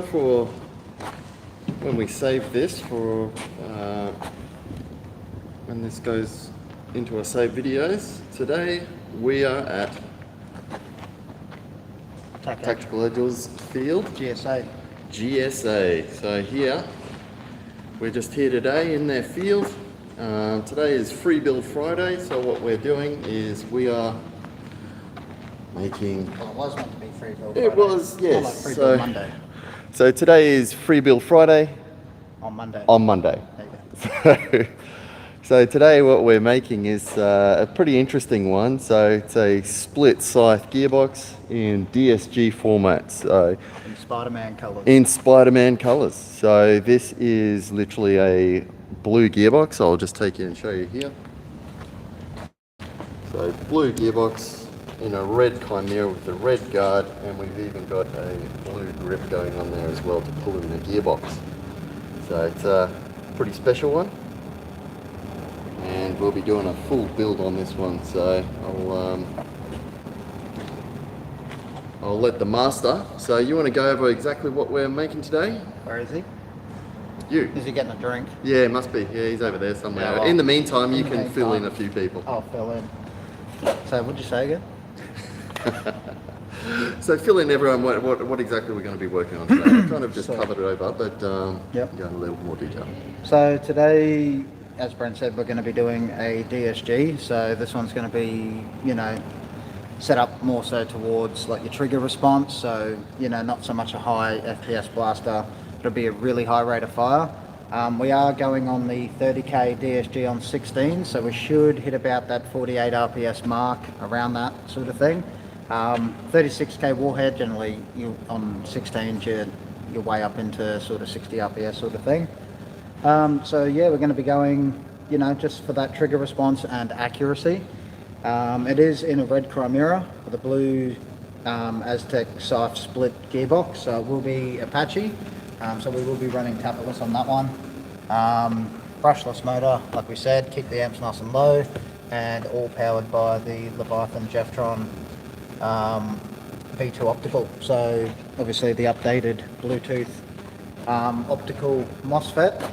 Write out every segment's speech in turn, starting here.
For when we save this for when this goes into our save videos. Today we are at Tactical Edges Field, GSA. So here we're just here today in their field. Today is Free Build Friday, so what we're doing is we are making... Well, it was meant to be Free Build Friday. It was, yes. Not like Free Build Monday. So today is Free Build Friday. On Monday. On Monday. So today what we're making is a pretty interesting one. So it's a split scythe gearbox in DSG format. So in Spider-Man colours. In Spider-Man colours. So this is literally a blue gearbox. I'll just take you and show you here. So blue gearbox in a red Chimera with the red guard, and we've even got a blue grip going on there as well to pull in the gearbox. So it's a pretty special one, and we'll be doing a full build on this one. So I'll let the master. So you want to go over exactly what we're making today? Where is he? You. Is he getting a drink? Yeah, it must be. Yeah, he's over there somewhere. Yeah, well, in the meantime, you can fill in a few people. I'll fill in. So what'd you say again? So fill in everyone what exactly we're going to be working on today. I kind of just covered it over, but go in a little more detail. So today, as Brent said, we're going to be doing a DSG. So this one's going to be, set up more so towards like your trigger response. So, not so much a high FPS blaster. It'll be a really high rate of fire. We are going on the 30k DSG on 16, so we should hit about that 48 RPS mark, around that sort of thing. 36k warhead, generally you on 16s you're way up into sort of 60 RPS sort of thing. So yeah, we're going to be going, just for that trigger response and accuracy. It is in a red Chimera with a blue Aztec scythe split gearbox, so it will be Apache. So we will be running tapetless on that one. Brushless motor, like we said, keep the amps nice and low, and all powered by the Leviathan Jeftron V2 optical. So obviously the updated Bluetooth optical MOSFET.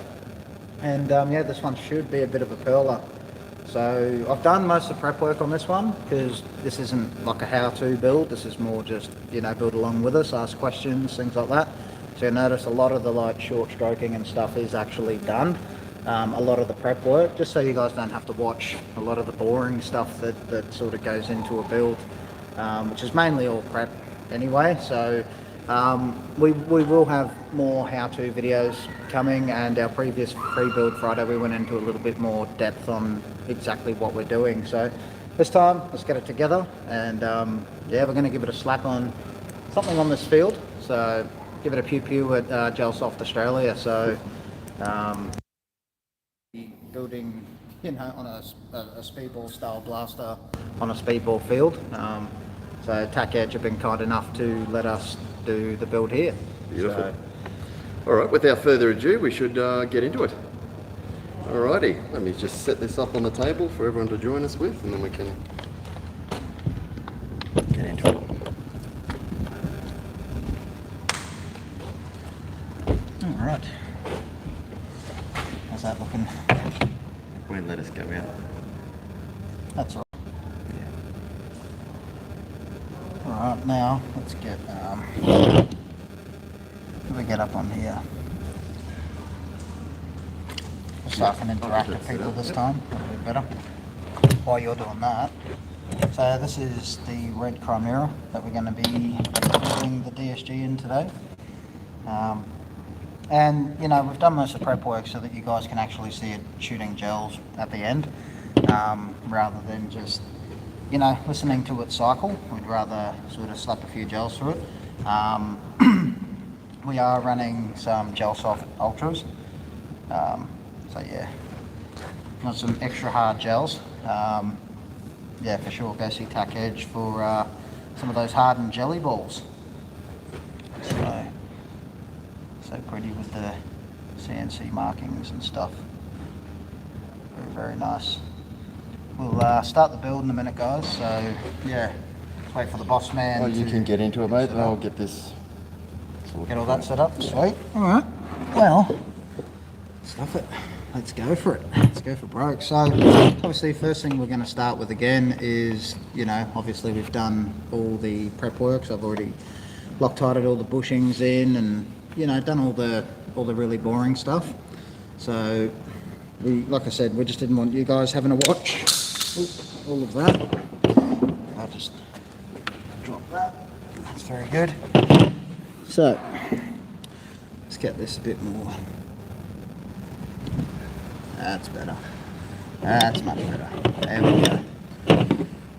And yeah, this one should be a bit of a perler. So I've done most of the prep work on this one because this isn't like a how-to build. This is more just, build along with us, ask questions, things like that. So you'll notice a lot of the short stroking and stuff is actually done. A lot of the prep work, just so you guys don't have to watch a lot of the boring stuff that sort of goes into a build, which is mainly all prep anyway. So we will have more how-to videos coming, and our previous Free Build Friday we went into a little bit more depth on exactly what we're doing. So this time let's get it together, and yeah, we're going to give it a slap on something on this field. So give it a pew-pew at Gelsoft Australia. So building, on a speedball style blaster on a speedball field. So Tac Edge have been kind enough to let us do the build here. Beautiful. So, all right, without further ado, we should get into it. Alrighty, let me just set this up on the table for everyone to join us with, and then we can get into it. Alright. How's that looking? Won't let us go out. That's all right. Yeah. Alright, now let's get we get up on here. We'll start and interact with people this time, a little bit better. While you're doing that. So this is the red Chimera that we're going to be doing the DSG in today. And we've done most of the prep work so that you guys can actually see it shooting gels at the end, rather than just listening to it cycle. We'd rather sort of slap a few gels through it. We are running some Gelsoft Ultras, so yeah, got some extra hard gels. Yeah, for sure, go see Tac Edge for some of those hardened jelly balls. So pretty with the CNC markings and stuff. Very, very nice. We'll start the build in a minute, guys. So yeah, wait for the boss man. Oh, you can get into it, mate, and I'll get this Get all that set up, sweet. Alright, well, stuff it. Let's go for it. Let's go for broke. So, obviously, first thing we're going to start with again is, you know, obviously we've done all the prep works. I've already Loctited all the bushings in and, you know, done all the really boring stuff. So, like I said, we just didn't want you guys having to watch all of that. I'll just drop that. That's very good. So, let's get this a bit more. That's better. That's much better. There we go.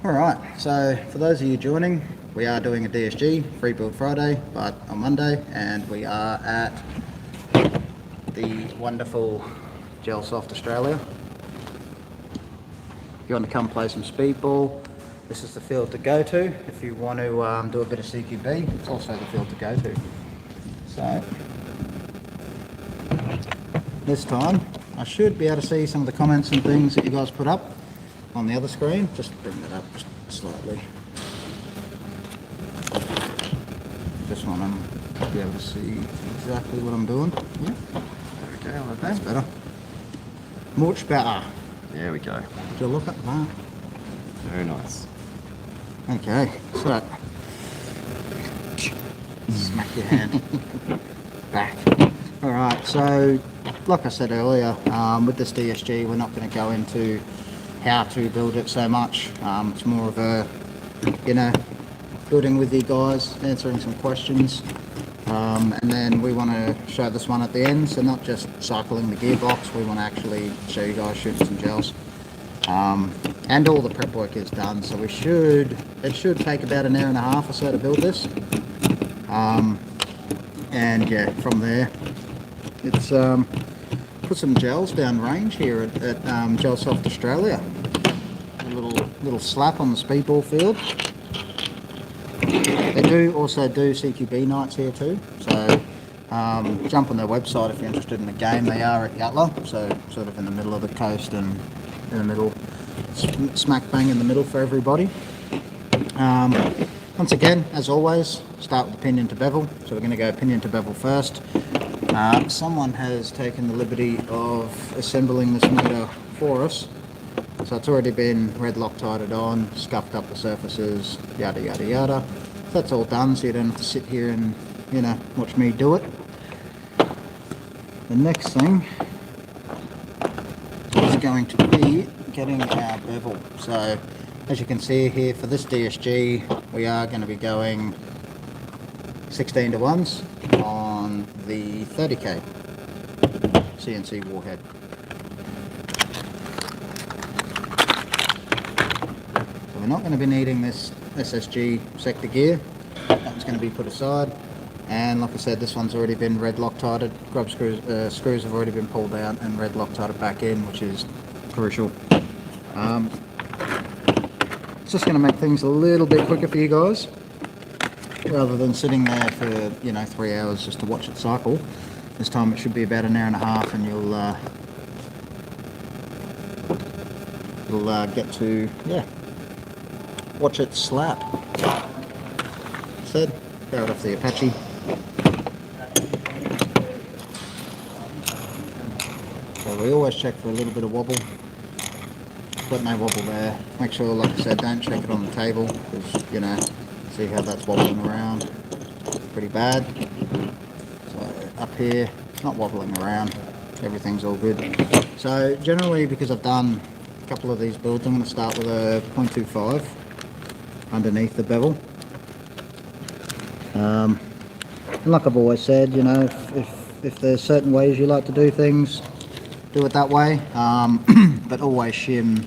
Alright, so for those of you joining, we are doing a DSG Free Build Friday, but on Monday, and we are at the wonderful Gel Soft Australia. If you want to come play some speedball, this is the field to go to. If you want to do a bit of CQB, it's also the field to go to. So, this time, I should be able to see some of the comments and things that you guys put up on the other screen. Just bring that up just slightly. Just want to be able to see exactly what I'm doing. Yeah. There we go. Okay. That's better. Much better. There we go. Did you look at that? Very nice. Okay, so smack your hand back. Alright, so like I said earlier, with this DSG we're not going to go into how to build it so much. It's more of a, you know, building with you guys, answering some questions, and then we want to show this one at the end, so not just cycling the gearbox, we want to actually show you guys shooting some gels. And all the prep work is done, so it should take about an hour and a half or so to build this. And yeah, from there, it's put some gels down range here at Gel Soft Australia. A little slap on the speedball field. They do also do CQB nights here too, so jump on their website if you're interested in the game. They are at Yatla, so sort of in the middle of the coast and in the middle, smack bang in the middle for everybody. Once again, as always, start with the pinion to bevel, so we're going to go pinion to bevel first. Someone has taken the liberty of assembling this motor for us, so it's already been red Loctited on, scuffed up the surfaces, yada yada yada. So that's all done, so you don't have to sit here and, you know, watch me do it. The next thing is going to be getting our bevel. So as you can see here, for this DSG we are going to be going 16 to 1s on the 30k CNC warhead. So we're not going to be needing this SSG sector gear. That's going to be put aside. And like I said, this one's already been red Loctited. Grub screws have already been pulled out and red Loctited back in, which is crucial. It's just going to make things a little bit quicker for you guys, rather than sitting there for, you know, 3 hours just to watch it cycle. This time it should be about an hour and a half, and you'll get to, yeah, watch it slap. Said, throw it off the Apache. So we always check for a little bit of wobble. Got no wobble there. Make sure, like I said, don't check it on the table, because, you know, see how that's wobbling around. Pretty bad. So up here, not wobbling around. Everything's all good. So generally, because I've done a couple of these builds, I'm going to start with a 0.25 underneath the bevel. And like I've always said, you know, if there's certain ways you like to do things, do it that way. But always shim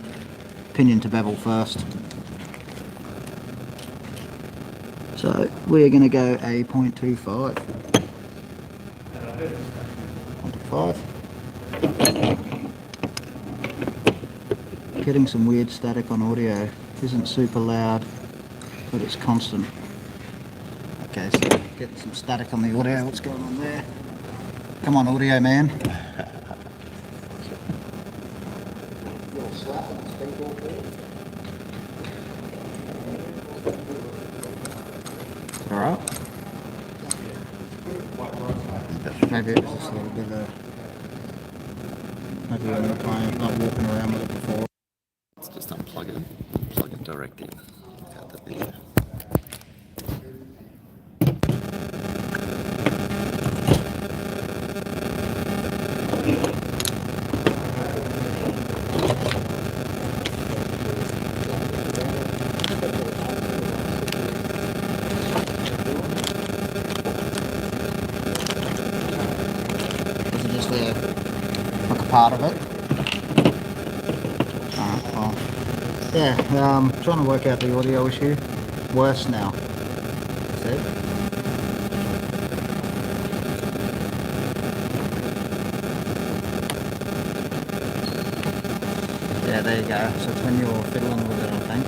pinion to bevel first. So we're going to go a 0.25. 0.25. Getting some weird static on audio. Isn't super loud, but it's constant. Okay, so getting some static on the audio. What's going on there? Come on, audio man. Little slap on the speedball there. Alright. Maybe it was just a little bit of, maybe when we were playing, like walking around with it before. Let's just unplug it, plug it direct in. Cut the video. Is it just like a part of it? Alright, well, yeah, trying to work out the audio issue. Worse now. That's it. Yeah, there you go. So it's when you're fiddling with it, I think.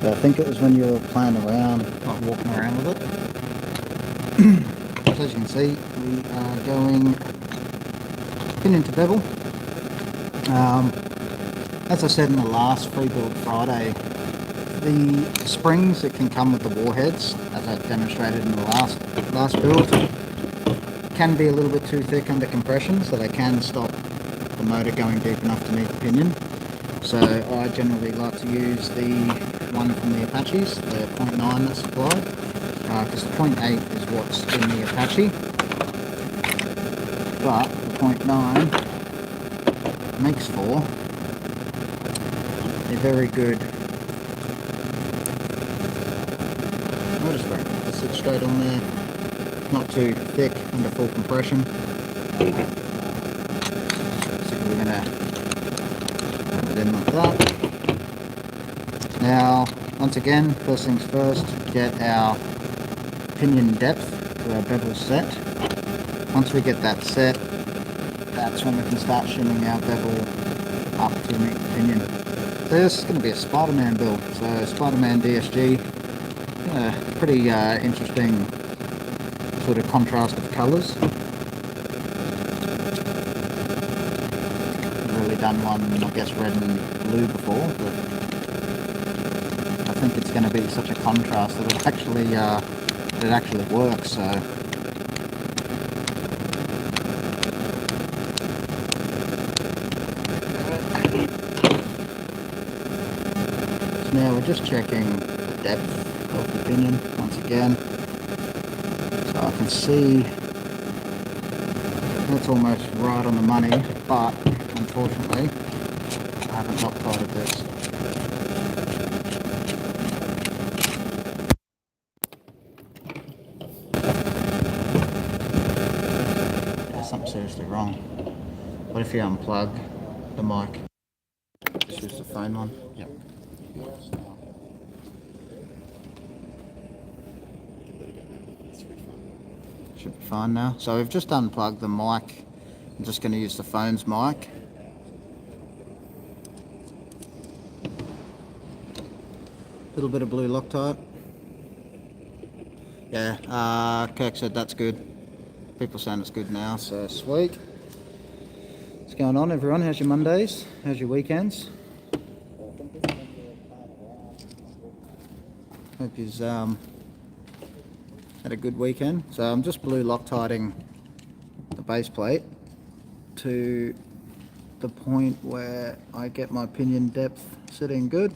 I think it was when you were playing around, like walking around with it. So as you can see, we are going pinion to bevel. As I said in the last Free Build Friday, the springs that can come with the warheads, as I demonstrated in the last build, can be a little bit too thick under compression, so they can stop the motor going deep enough to meet the pinion. So I generally like to use the one from the Apaches, the 0.9 that's supplied, because the 0.8 is what's in the Apache, but the 0.9 makes for a very good motor spring. It sits straight on there, not too thick under full compression. So we're going to put it in like that. Now, once again, first things first, get our pinion depth to our bevel set. Once we get that set, that's when we can start shimming our bevel up to meet the pinion. So this is going to be a Spider-Man build. So Spider-Man DSG, pretty interesting sort of contrast of colours. Really done one, I guess, red and blue before, but I think it's going to be such a contrast that it actually works. So now we're just checking the depth of the pinion once again, so I can see that's almost right on the money, but unfortunately I haven't loctited this. Something seriously wrong. What if you unplug the mic? Just use the phone one. Yep. Should be fine now. So we've just unplugged the mic. I'm just going to use the phone's mic. Little bit of blue Loctite. Yeah, Kirk said that's good. People saying it's good now, so sweet. What's going on, everyone? How's your Mondays? How's your weekends? Hope you've had a good weekend. So I'm just blue Loctiting the base plate to the point where I get my pinion depth sitting good.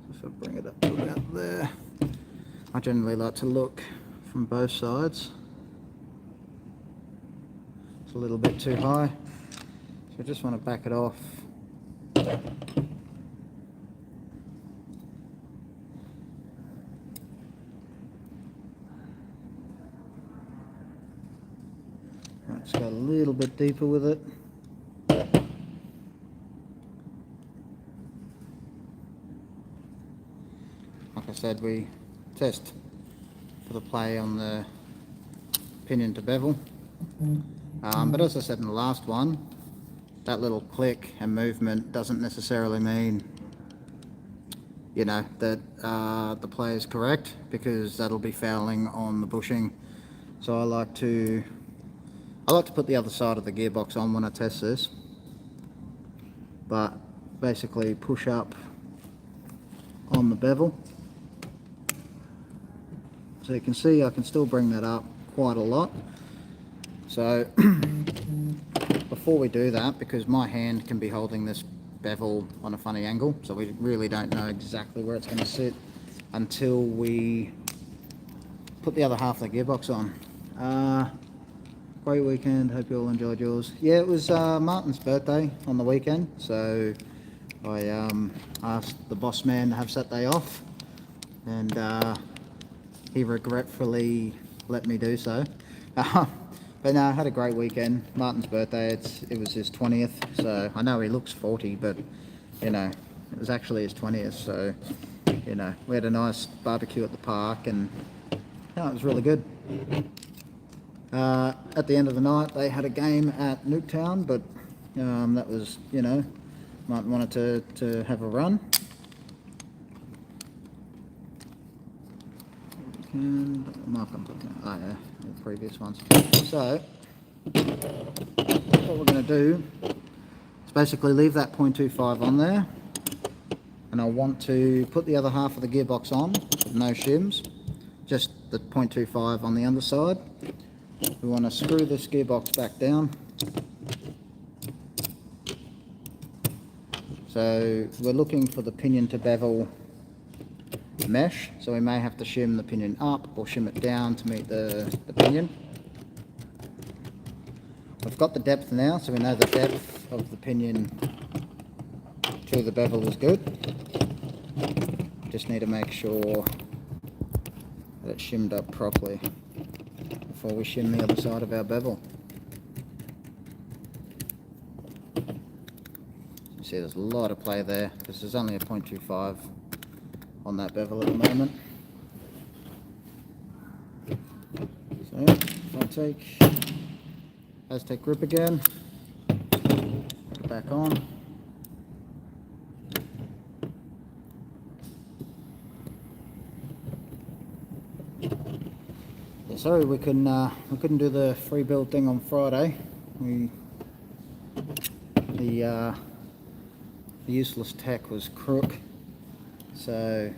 If I bring it up to about there, I generally like to look from both sides. It's a little bit too high, so I just want to back it off. Let's go a little bit deeper with it. Like I said, we test for the play on the pinion to bevel. But as I said in the last one, that little click and movement doesn't necessarily mean you know, that the play is correct, because that'll be fouling on the bushing. So I like to put the other side of the gearbox on when I test this, but basically push up on the bevel. So you can see I can still bring that up quite a lot. So before we do that, because my hand can be holding this bevel on a funny angle, so we really don't know exactly where it's going to sit until we put the other half of the gearbox on. Great weekend, hope you all enjoyed yours. Yeah, it was Martin's birthday on the weekend, so I asked the boss man to have Saturday off, and he regretfully let me do so. But no, I had a great weekend. Martin's birthday, it was his 20th, so I know he looks 40, but you know, it was actually his 20th, so you know, we had a nice barbecue at the park, and no, it was really good. At the end of the night, they had a game at Nuketown, but that was, you know, Martin wanted to have a run. And mark I'm looking at, oh yeah, the previous ones. So, what we're going to do is basically leave that 0.25 on there, and I want to put the other half of the gearbox on, no shims, just the 0.25 on the underside. We want to screw this gearbox back down. So we're looking for the pinion to bevel mesh, so we may have to shim the pinion up or shim it down to meet the pinion. We've got the depth now, so we know the depth of the pinion to the bevel is good. Just need to make sure that it's shimmed up properly before we shim the other side of our bevel. You see there's a lot of play there, because there's only a 0.25 on that bevel at the moment. So if I take Aztec grip again, put it back on. Yeah, sorry we couldn't do the free build thing on Friday. The useless tech was crook, so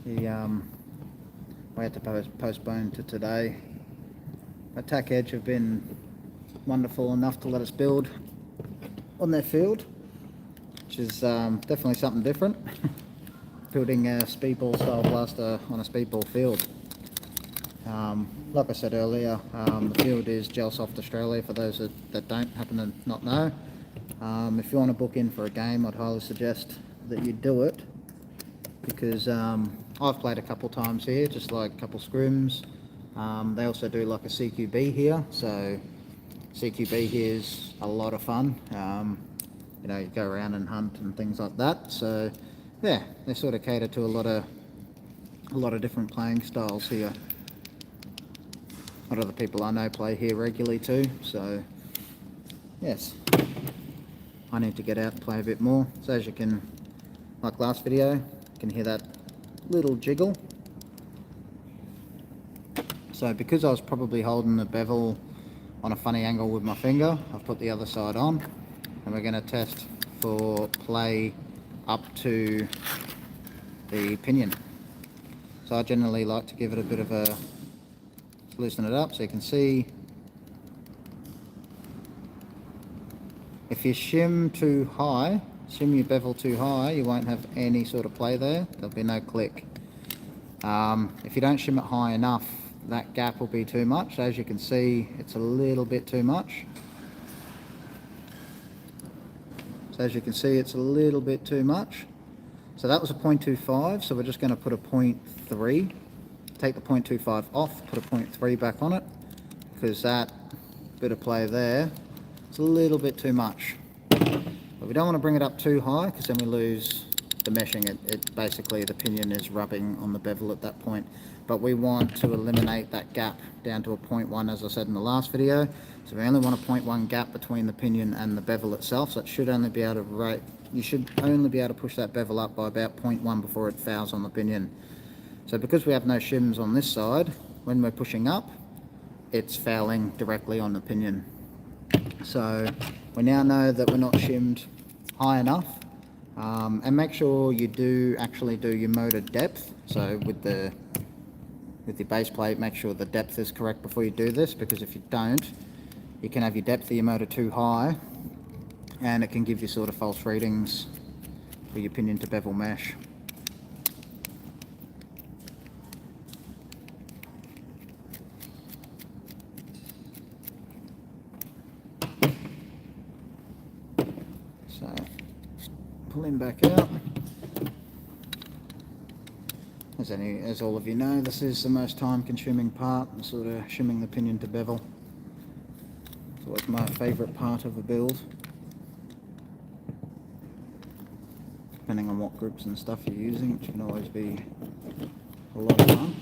we had to postpone to today. But Tack Edge have been wonderful enough to let us build on their field, which is definitely something different. Building a speedball style blaster on a speedball field. Like I said earlier, the field is Gelsoft Australia, for those that don't happen to not know. If you want to book in for a game, I'd highly suggest that you do it, because I've played a couple times here, just like a couple scrims. They also do like a CQB here, so CQB here is a lot of fun. You know, you go around and hunt and things like that. So yeah, they sort of cater to a lot of different playing styles here. A lot of the people I know play here regularly too, so yes, I need to get out and play a bit more. So as you can, like last video, you can hear that little jiggle. So because I was probably holding the bevel on a funny angle with my finger, I've put the other side on, and we're going to test for play up to the pinion. So I generally like to give it a bit of a, loosen it up so you can see. If you shim too high, shim your bevel too high, you won't have any sort of play there. There'll be no click. If you don't shim it high enough, that gap will be too much. As you can see, it's a little bit too much. So as you can see, it's a little bit too much. So that was a 0.25, so we're just going to put a 0.3. Take the 0.25 off, put a 0.3 back on it, because that bit of play there, it's a little bit too much. But we don't want to bring it up too high, because then we lose the meshing. It basically, the pinion is rubbing on the bevel at that point. But we want to eliminate that gap down to a 0.1, as I said in the last video. So we only want a 0.1 gap between the pinion and the bevel itself, so it should only be able to you should only be able to push that bevel up by about 0.1 before it fouls on the pinion. So because we have no shims on this side, when we're pushing up, it's fouling directly on the pinion. So we now know that we're not shimmed high enough. And make sure you do actually do your motor depth. So with your base plate, make sure the depth is correct before you do this, because if you don't, you can have your depth of your motor too high and it can give you sort of false readings for your pinion to bevel mesh. So pull him back out. As all of you know, this is the most time-consuming part, sort of shimming the pinion to bevel. It's always my favourite part of a build, depending on what groups and stuff you're using, which can always be a lot of fun.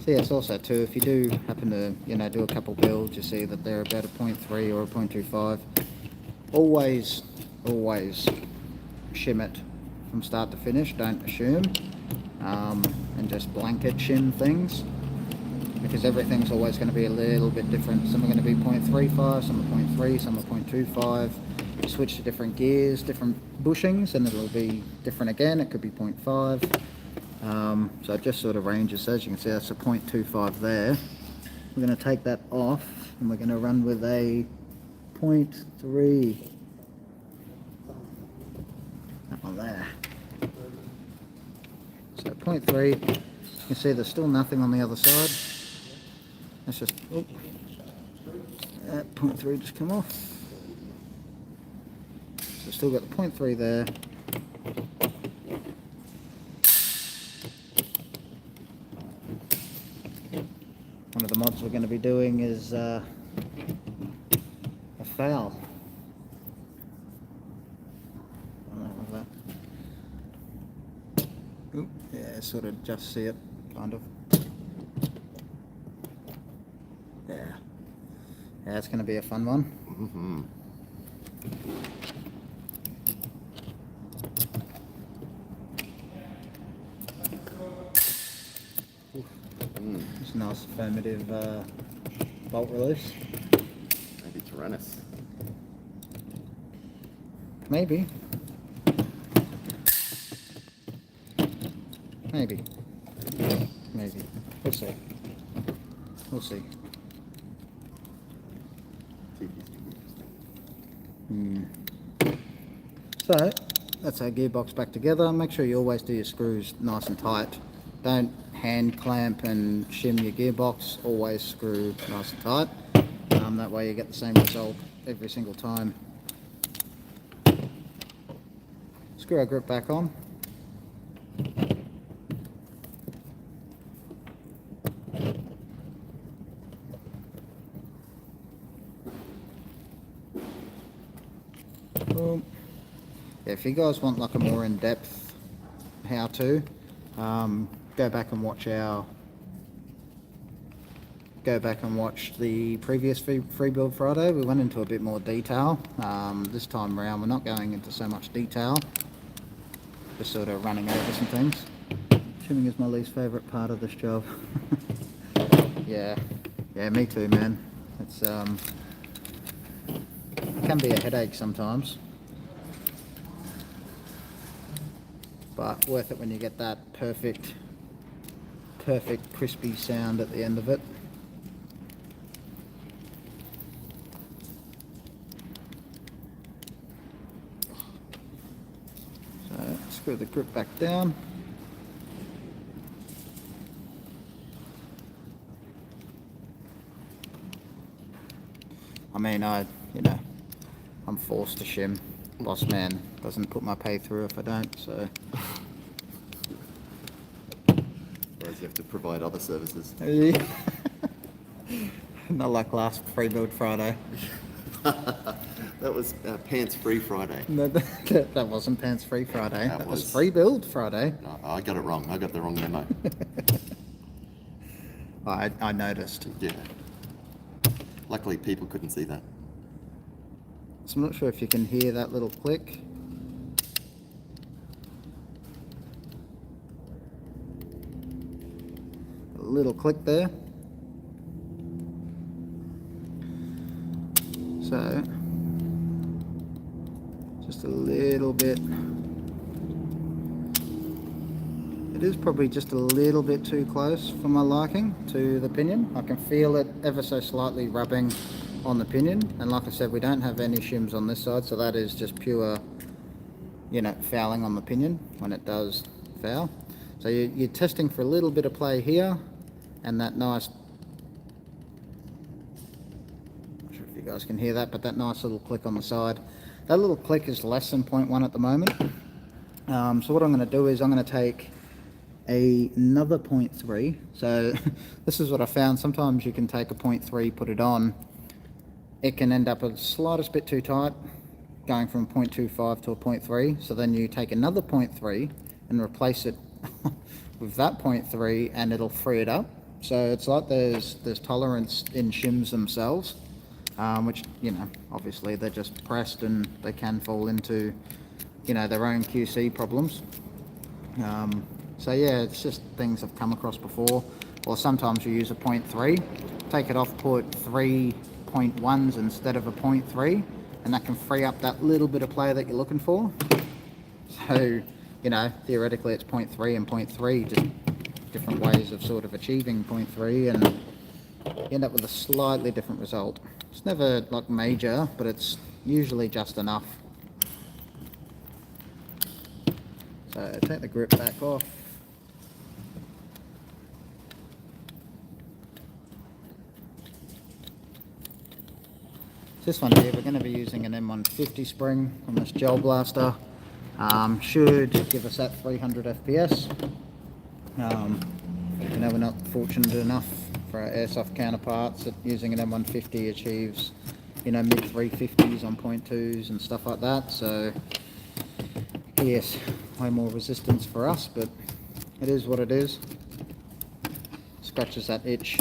So yes, also too, if you do happen to do a couple builds, you see that they're about a 0.3 or a 0.25. Always shim it from start to finish. Don't assume and just blanket shim things, because everything's always going to be a little bit different. Some are going to be 0.35, some are 0.3, some are 0.25. You switch to different gears, different bushings, and it'll be different again. It could be 0.5. So it just sort of ranges. As you can see, that's a 0.25 there. We're going to take that off and we're going to run with a 0.3. That one there. So 0.3. You can see there's still nothing on the other side. Let's just, that 0.3 just come off. So still got the 0.3 there. One of the mods we're going to be doing is a foul. Oop, yeah, sort of just see it, kind of. There. Yeah, it's going to be a fun one. Mm-hmm. It's a nice affirmative bolt release. Maybe Tyrannus. Maybe. Maybe. Maybe. We'll see. We'll see. So, that's our gearbox back together. Make sure you always do your screws nice and tight. Don't hand clamp and shim your gearbox. Always screw nice and tight. That way you get the same result every single time. Screw our grip back on. Boom. Yeah, if you guys want like a more in-depth how-to, go back and watch the previous free build Friday. We went into a bit more detail. This time around we're not going into so much detail, just sort of running over some things. Shimming is my least favourite part of this job. yeah, me too, man. It's it can be a headache sometimes, but worth it when you get that perfect crispy sound at the end of it. So screw the grip back down. I mean, I'm forced to shim. Boss man doesn't put my pay through if I don't, so. Whereas you have to provide other services. Not like last free build Friday. That was Pants Free Friday. No, that wasn't Pants Free Friday. That was Free Build Friday. No, I got it wrong. I got the wrong memo. I noticed. Yeah. Luckily people couldn't see that. So I'm not sure if you can hear that little click. A little click there. So, just a little bit. It is probably just a little bit too close for my liking to the pinion. I can feel it ever so slightly rubbing on the pinion, and like I said, we don't have any shims on this side, so that is just pure, you know, fouling on the pinion when it does foul. So you're testing for a little bit of play here, and that nice, not sure if you guys can hear that, but that nice little click on the side. That little click is less than 0.1 at the moment. So what I'm going to do is I'm going to take another 0.3. So this is what I found. Sometimes you can take a 0.3, put it on. It can end up a slightest bit too tight, going from 0.25 to a 0.3. So then you take another 0.3 and replace it with that 0.3, and it'll free it up. So it's like there's tolerance in shims themselves, which, you know, obviously they're just pressed and they can fall into, you know, their own QC problems. So yeah, it's just things I've come across before. Or sometimes you use a 0.3, take it off, put 3.1s instead of a 0.3, and that can free up that little bit of play that you're looking for. So, you know, theoretically it's 0.3 and 0.3, just different ways of sort of achieving 0.3, and you end up with a slightly different result. It's never like major, but it's usually just enough. So take the grip back off. This one here, we're going to be using an M150 spring on this gel blaster. Should give us that 300 FPS. You know, we're not fortunate enough for our airsoft counterparts that using an M150 achieves, you know, mid 350s on 0.2s and stuff like that. So yes, way more resistance for us, but it is what it is. Scratches that itch.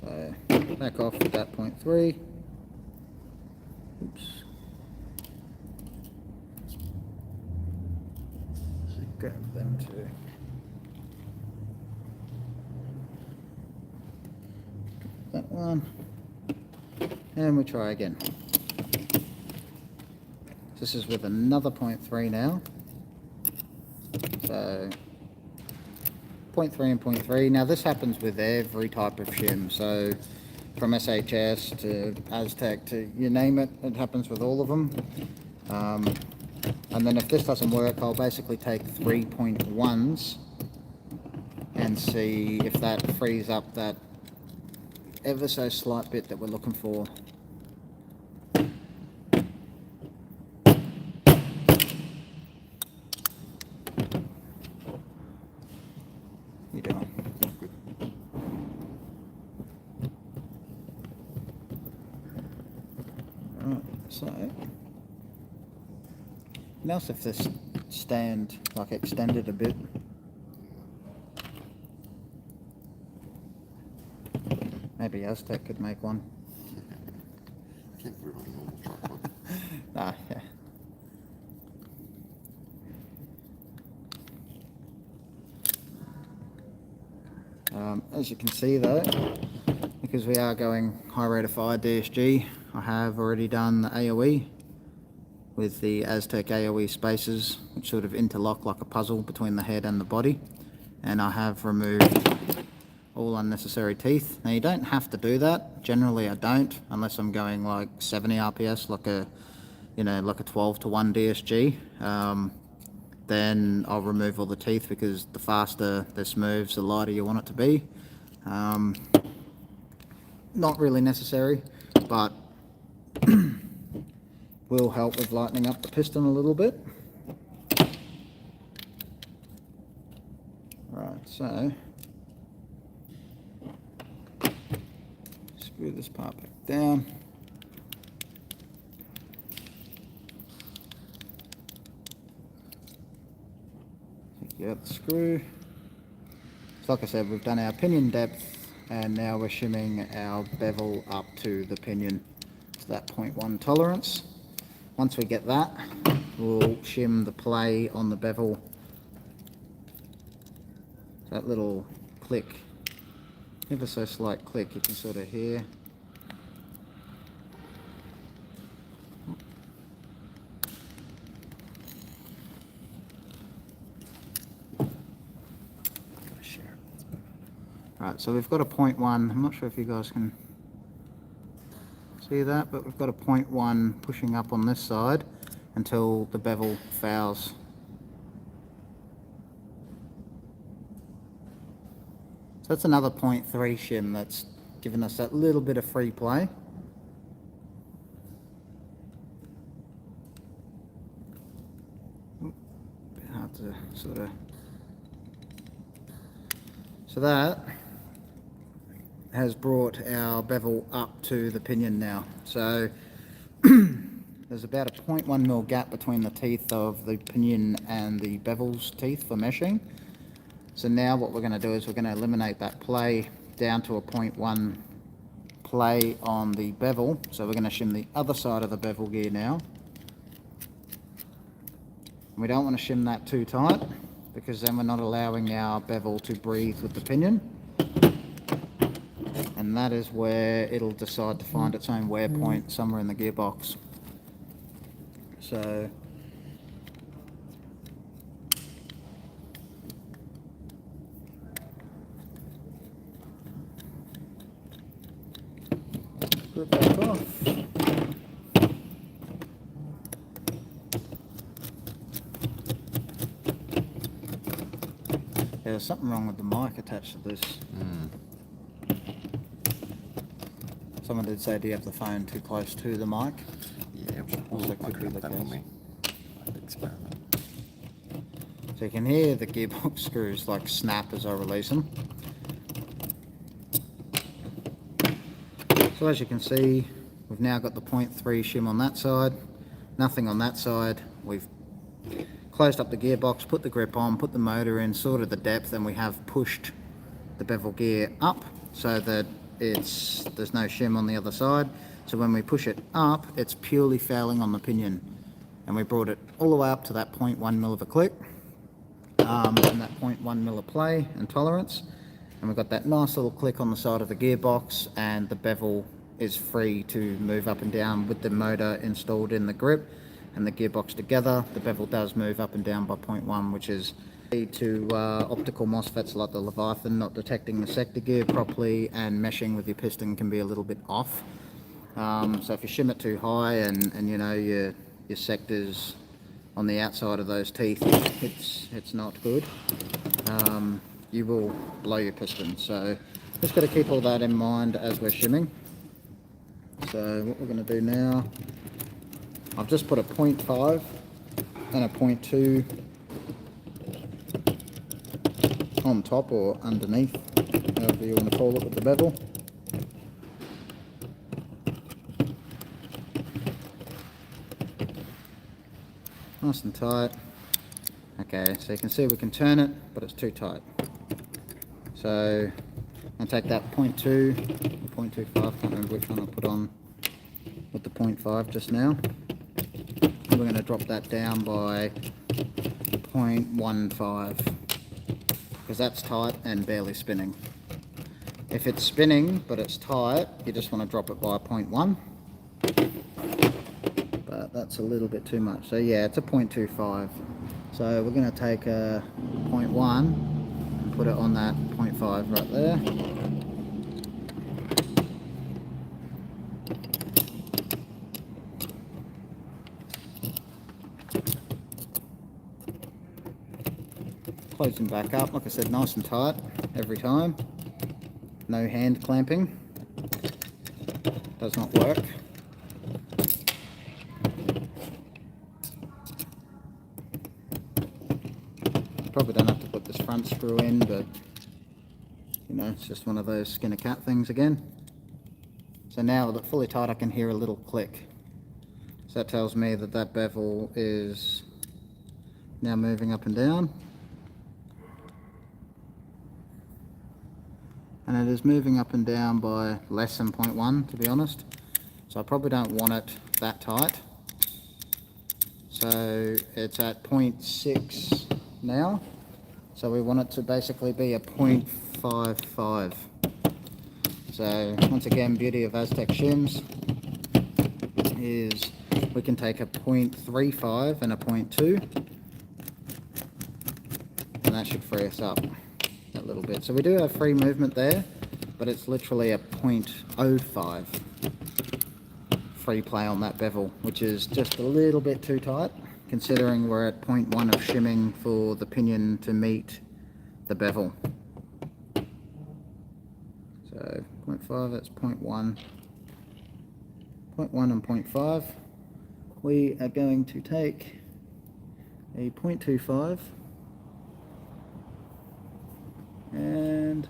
So back off with that 0.3. Oops. So grab them too. That one. And we try again. This is with another 0.3 now. So 0.3 and 0.3. Now this happens with every type of shim. So from SHS to Aztec to you name it, it happens with all of them. And then if this doesn't work, I'll basically take 3.1s and see if that frees up that ever so slight bit that we're looking for. You doing? Good. Right, so now if this stand like extended a bit. Maybe Aztec could make one. I can't put it on a normal tripod. Ah, yeah. As you can see though, because we are going high rate of fire DSG, I have already done the AOE with the Aztec AOE spaces, which sort of interlock like a puzzle between the head and the body. And I have removed all unnecessary teeth. Now you don't have to do that. Generally I don't, unless I'm going like 70 RPS, like a, you know, like a 12:1 DSG. Then I'll remove all the teeth, because the faster this moves, the lighter you want it to be. Not really necessary, but will help with lightening up the piston a little bit. Right, so screw this part back down. Take out the screw. like I said, we've done our pinion depth, and now we're shimming our bevel up to the pinion, to that 0.1 tolerance. Once we get that, we'll shim the play on the bevel. That little click, ever so slight click, you can sort of hear. Right, so we've got a 0.1, I'm not sure if you guys can see that, but we've got a 0.1 pushing up on this side until the bevel fouls. So that's another 0.3 shim that's given us that little bit of free play. Bit hard to sort of... So that has brought our bevel up to the pinion now. So there's about a 0.1 mil gap between the teeth of the pinion and the bevel's teeth for meshing. So now what we're going to do is we're going to eliminate that play down to a 0.1 play on the bevel. So we're going to shim the other side of the bevel gear now. We don't want to shim that too tight, because then we're not allowing our bevel to breathe with the pinion. And that is where it'll decide to find its own wear point somewhere in the gearbox. So put it back off. There's something wrong with the mic attached to this. Someone did say, do you have the phone too close to the mic? Yeah, Also could be the case. Experiment. So you can hear the gearbox screws like snap as I release them. So as you can see, we've now got the 0.3 shim on that side, nothing on that side. We've closed up the gearbox, put the grip on, put the motor in, sorted the depth, and we have pushed the bevel gear up so that there's no shim on the other side. So when we push it up, it's purely fouling on the pinion. And we brought it all the way up to that 0.1 mil of a click, and that 0.1 mil of play and tolerance. And we've got that nice little click on the side of the gearbox, and the bevel is free to move up and down with the motor installed in the grip and the gearbox together. The bevel does move up and down by 0.1, which is to optical MOSFETs like the Leviathan not detecting the sector gear properly, and meshing with your piston can be a little bit off. So if you shim it too high and you know your sectors on the outside of those teeth, it's not good. You will blow your piston. So just got to keep all that in mind as we're shimming. So what we're going to do now, I've just put a 0.5 and a 0.2 on top or underneath, however you want to call it, with the bevel. Nice and tight. Okay, so you can see we can turn it, but it's too tight. So I'll take that 0.2, 0.25, can't remember which one I put on with the 0.5 just now. And we're going to drop that down by 0.15. because that's tight and barely spinning. If it's spinning but it's tight, you just want to drop it by 0.1, but that's a little bit too much. So yeah, it's a 0.25. So we're going to take a 0.1 and put it on that 0.5 right there. Close them back up, like I said, nice and tight every time. No hand clamping. Does not work. Probably don't have to put this front screw in, but you know, it's just one of those skin a cat things again. So now with it fully tight, I can hear a little click. So that tells me that that bevel is now moving up and down. and it is moving up and down by less than 0.1, to be honest. So I probably don't want it that tight. So it's at 0.6 now. So we want it to basically be a 0.55. So once again, beauty of Aztec shims is we can take a 0.35 and a 0.2, and that should free us up a little bit. So we do have free movement there, but it's literally a 0.05 free play on that bevel, which is just a little bit too tight, considering we're at 0.1 of shimming for the pinion to meet the bevel. So 0.5, that's 0.1. 0.1 and 0.5. We are going to take a 0.25 and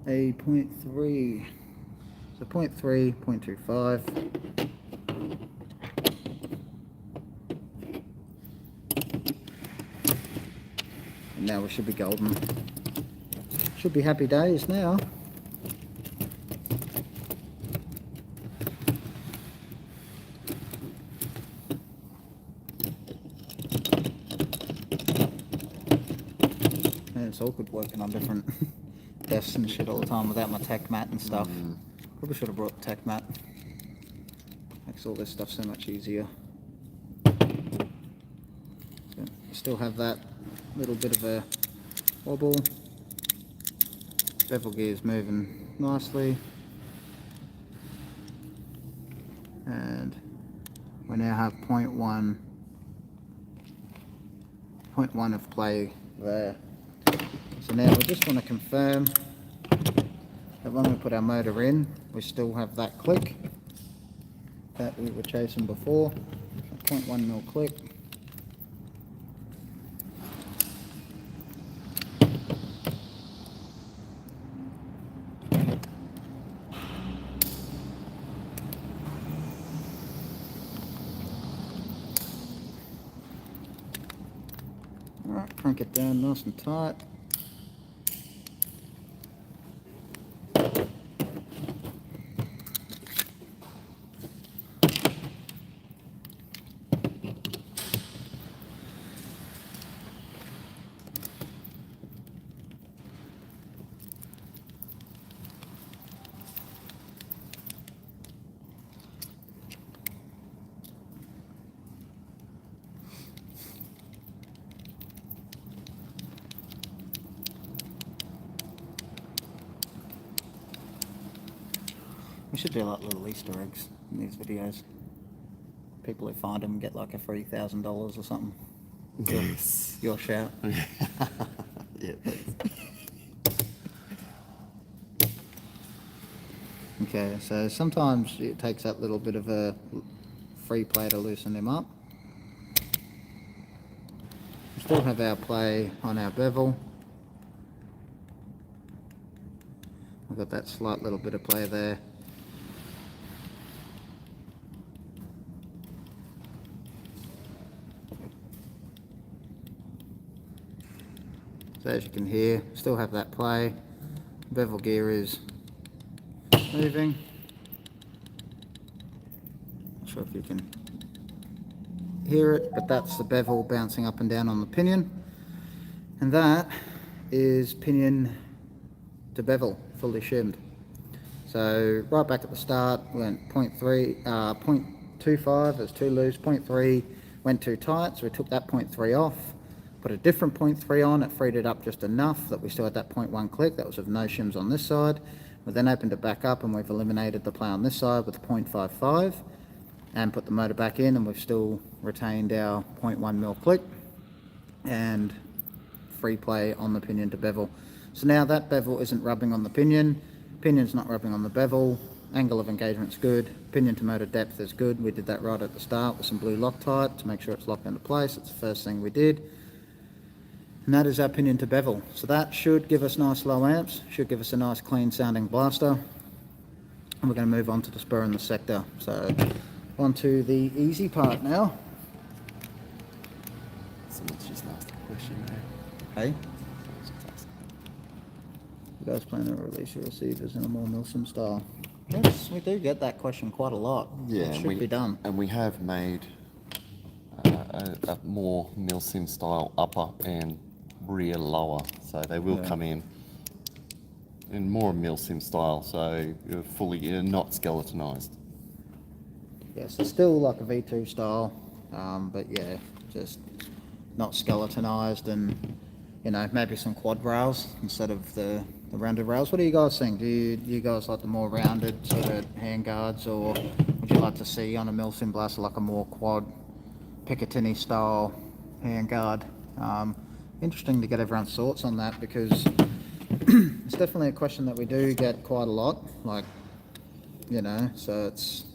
a 0.3. So 0.3, 0.25. And now we should be golden. Should be happy days now. And it's awkward working on different desks and shit all the time without my tech mat and stuff. Probably should have brought the tech mat. Makes all this stuff so much easier. So still have that little bit of a wobble. Bevel gear's moving nicely. And we now have 0.1 of play there. So now we just want to confirm that when we put our motor in, we still have that click that we were chasing before, 0.1 mil click. Alright, crank it down nice and tight. We should do like little Easter eggs in these videos. People who find them get like a $3,000 or something. Yes. Your shout. Yeah, thanks. Okay, so sometimes it takes that little bit of a free play to loosen them up. We still have our play on our bevel. We've got that slight little bit of play there. So as you can hear, still have that play. Bevel gear is moving. Not sure if you can hear it, but that's the bevel bouncing up and down on the pinion. And that is pinion to bevel, fully shimmed. So right back at the start, we went 0.25, it's too loose, 0.3 went too tight, so we took that 0.3 off. Put a different 0.3 on, it freed it up just enough that we still had that 0.1 click, that was with no shims on this side. We then opened it back up and we've eliminated the play on this side with 0.55 and put the motor back in, and we've still retained our 0.1 mil click and free play on the pinion to bevel. So now that bevel isn't rubbing on the pinion, pinion's not rubbing on the bevel, angle of engagement's good, pinion to motor depth is good. We did that right at the start with some blue Loctite to make sure it's locked into place. It's the first thing we did. And that is our pinion to bevel. So that should give us nice low amps, should give us a nice clean sounding blaster. And we're going to move on to the Spur and the sector. So on to the easy part now. Someone's just asked a question there. Hey? You guys plan to release your receivers in a more Milsim style? Yes, we do get that question quite a lot. Yeah, it should be done. And we have made a more Milsim style upper and rear lower, so they will come in more Milsim style, so you're fully not skeletonized. Yes, it's still like a V2 style, but yeah, just not skeletonized, and you know, maybe some quad rails instead of the rounded rails. What do you guys think? Do you guys like the more rounded sort of hand guards, or would you like to see on a Milsim blaster like a more quad Picatinny style hand guard? Interesting to get everyone's thoughts on that, because it's definitely a question that we do get quite a lot, like, you know, so it's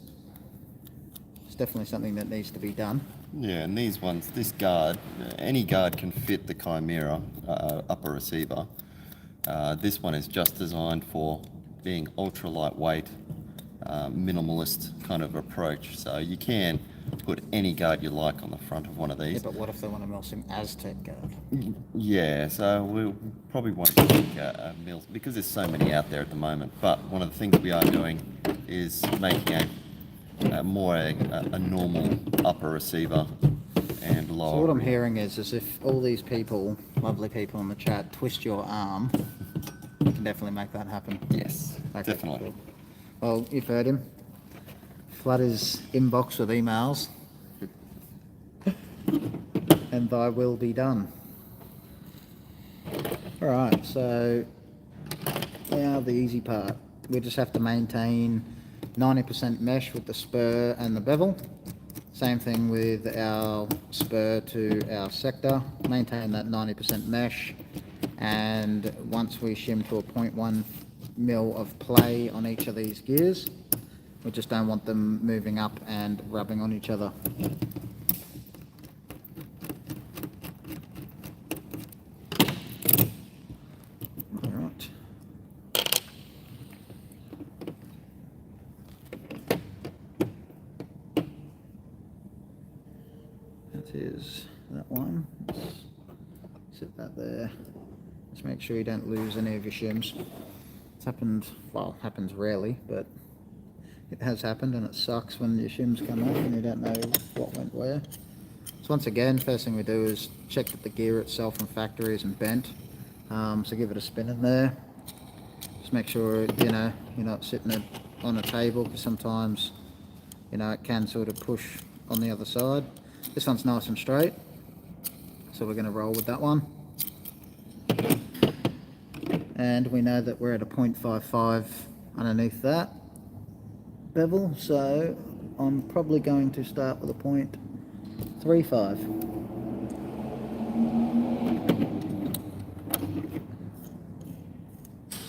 definitely something that needs to be done. Yeah, and these ones, this guard, any guard can fit the Chimera upper receiver. This one is just designed for being ultra lightweight, minimalist kind of approach. So you can put any guard you like on the front of one of these. Yeah, but what if they want a Milsim Aztec guard? Yeah, so we probably won't pick a Mills, because there's so many out there at the moment. But one of the things we are doing is making a normal upper receiver and lower. So what I'm rear. hearing is if all these people, lovely people in the chat, twist your arm, you can definitely make that happen. Yes, Okay, definitely. cool. Well, you've heard him. Flood his inbox with emails, and thy will be done. All right, so now the easy part. We just have to maintain 90% mesh with the spur and the bevel. Same thing with our spur to our sector. Maintain that 90% mesh, and once we shim to a 0.1 mil of play on each of these gears, we just don't want them moving up and rubbing on each other. All right. That is that one. Let's sit that there. Just make sure you don't lose any of your shims. It's happened, well, happens rarely, but it has happened, and it sucks when your shims come off and you don't know what went where. So once again, first thing we do is check that the gear itself from factory isn't bent. So give it a spin in there. Just make sure, you know, you're not sitting it on a table, because sometimes, you know, it can sort of push on the other side. This one's nice and straight, so we're going to roll with that one. And we know that we're at a 0.55 underneath that bevel, so I'm probably going to start with a 0.35.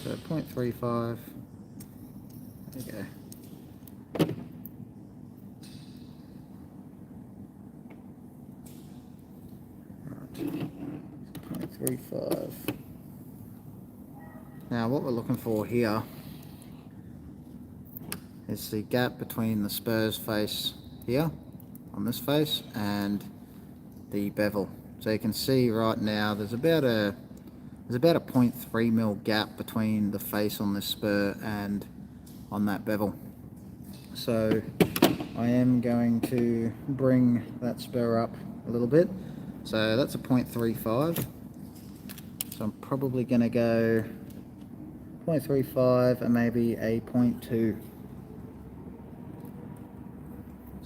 So 0.35, there you go. Right, 0.35. Now what we're looking for here is the gap between the spurs face here on this face and the bevel. So you can see right now there's about a 0.3 mil gap between the face on this spur and on that bevel. So I am going to bring that spur up a little bit. So that's a 0.35. So I'm probably going to go 0.35 and maybe a 0.2.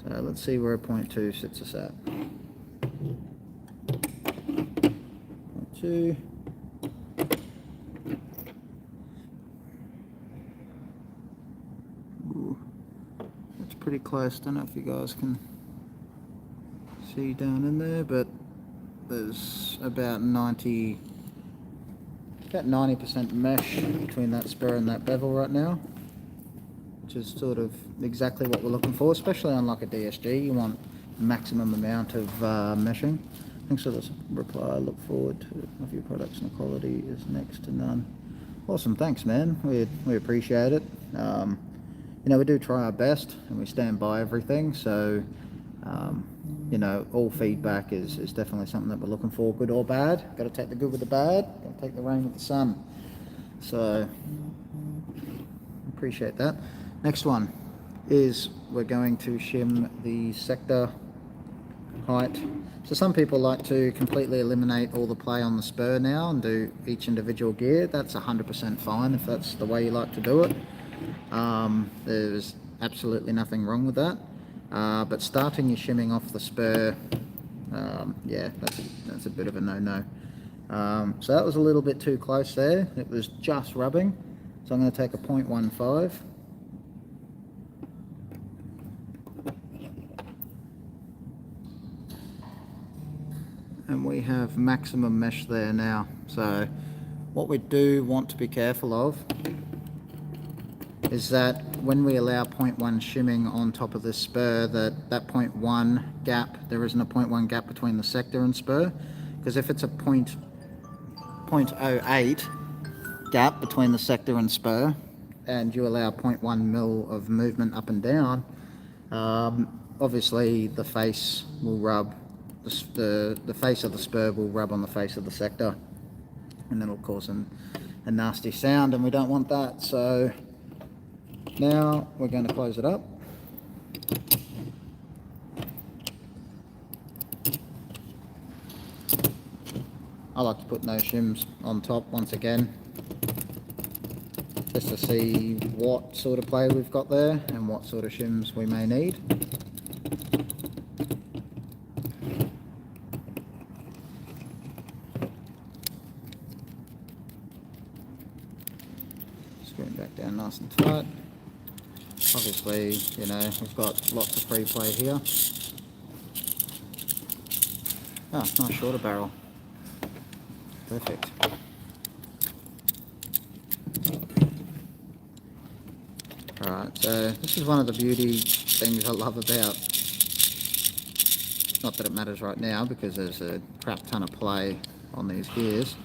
So let's see where a 0.2 sits us at. 0.2. Ooh, that's pretty close. Don't know if you guys can see down in there, but there's about 90% mesh between that spur and that bevel right now, which is sort of exactly what we're looking for, especially on like a DSG. You want maximum amount of meshing. Thanks for this reply. I look forward to of your products, and the quality is next to none. Awesome, thanks man, we appreciate it. You know, we do try our best and we stand by everything, so you know, all feedback is definitely something that we're looking for, good or bad. Got to take the good with the bad, got to take the rain with the sun. So appreciate that. Next one is we're going to shim the sector height. So some people like to completely eliminate all the play on the spur now and do each individual gear. That's 100% fine if that's the way you like to do it. There's absolutely nothing wrong with that. But starting your shimming off the spur, yeah, that's a bit of a no-no. So that was a little bit too close there. It was just rubbing. So I'm going to take a 0.15. And we have maximum mesh there now. So what we do want to be careful of is that when we allow 0.1 shimming on top of this spur, that 0.1 gap, there isn't a 0.1 gap between the sector and spur, because if it's a 0.08 gap between the sector and spur and you allow 0.1 mil of movement up and down, obviously the face will rub, the face of the spur will rub on the face of the sector, and it'll cause a nasty sound, and we don't want that. So now we're going to close it up. I like to put no shims on top once again, just to see what sort of play we've got there and what sort of shims we may need. Screw it back down nice and tight. Obviously, you know, we've got lots of free play here. Oh, nice shorter barrel. Perfect. Alright, so this is one of the beauty things I love about, not that it matters right now because there's a crap ton of play on these gears,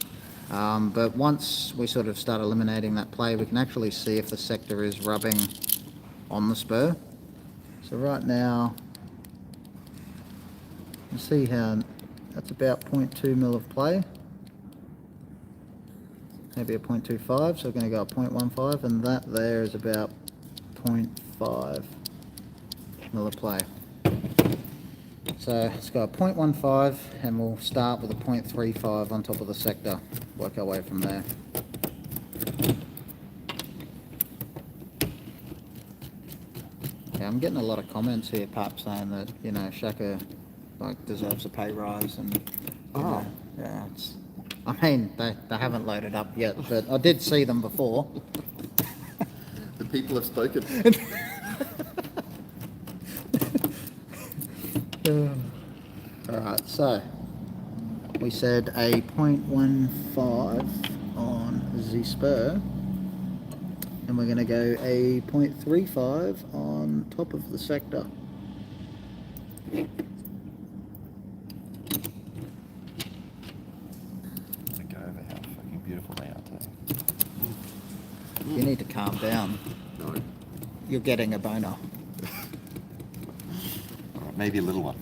but once we sort of start eliminating that play, we can actually see if the sector is rubbing on the spur. So right now, you see how that's about 0.2 mil of play, maybe a 0.25, so we're going to go a 0.15, and that there is about 0.5 mil of play. So let's go a 0.15, and we'll start with a 0.35 on top of the sector, work our way from there. Yeah, I'm getting a lot of comments here, Pap, saying that, you know, Shaka like deserves a pay rise, and yeah, it's, I mean, they haven't loaded up yet, but I did see them before. The people have spoken. Alright, so we said a 0.15 on the spur, and we're going to go a 0.35 on top of the sector. Go over how fucking beautiful they are too. You need to calm down. No. You're getting a boner. Alright, maybe a little one.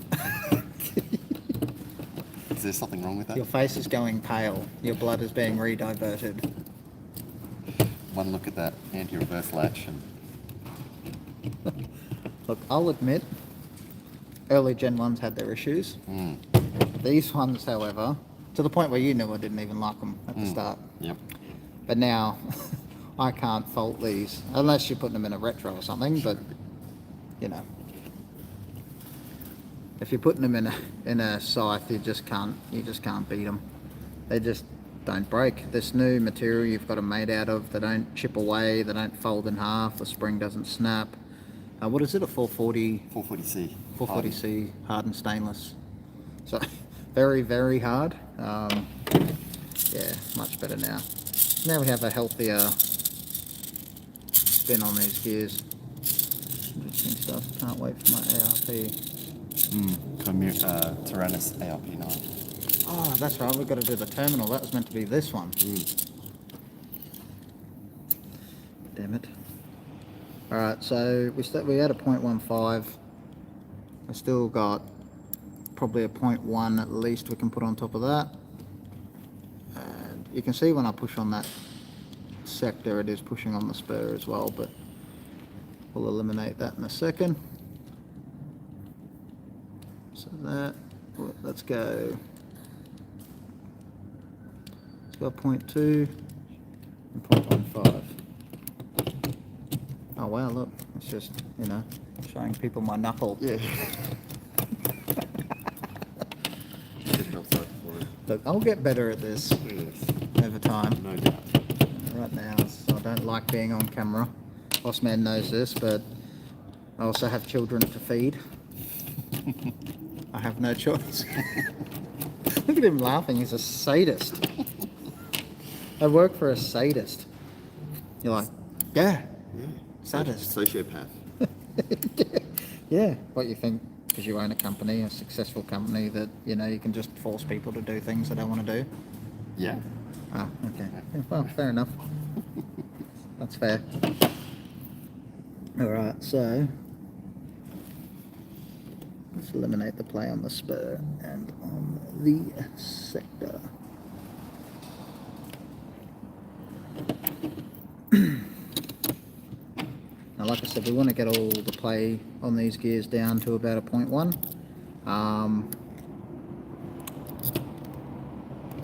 Is there something wrong with that? Your face is going pale. Your blood is being rediverted. One look at that anti-reverse latch and... Look, I'll admit, early Gen 1s had their issues. These ones, however, to the point where you knew I didn't even like them at the start. Yep. But now, I can't fault these, unless you're putting them in a retro or something, but, you know. If you're putting them in a scythe, you just can't beat them. They just don't break. This new material you've got them made out of, they don't chip away, they don't fold in half, the spring doesn't snap. What is it, a 440? 440C. 440C hardened stainless. So very, very hard. Yeah, much better now. Now we have a healthier spin on these gears. Interesting stuff. Can't wait for my ARP. Tyrannus ARP9. Oh, that's right. We've got to do the terminal. That was meant to be this one. Damn it. All right, so we had a 0.15. I still got probably a 0.1 at least we can put on top of that. And you can see when I push on that sector it is pushing on the spur as well, but we'll eliminate that in a second. So let's go 0.2 and 0.15. Oh wow, look, it's just, you know, showing people my knuckle. Yeah. Just felt sorry for it. Look, I'll get better at this Yes, over time. no doubt. Right now, I don't like being on camera. Boss man knows this, but I also have children to feed. I have no choice. Look at him laughing, he's a sadist. I work for a sadist. You're like, yeah, sadist. Sociopath. Yeah, what you think, because you own a company, a successful company, that, you know, you can just force people to do things they don't want to do? Yeah. Oh, okay. Yeah, well, fair enough. That's fair. Alright, so let's eliminate the play on the spur and on the sector. Now, like I said, we want to get all the play on these gears down to about a 0.1.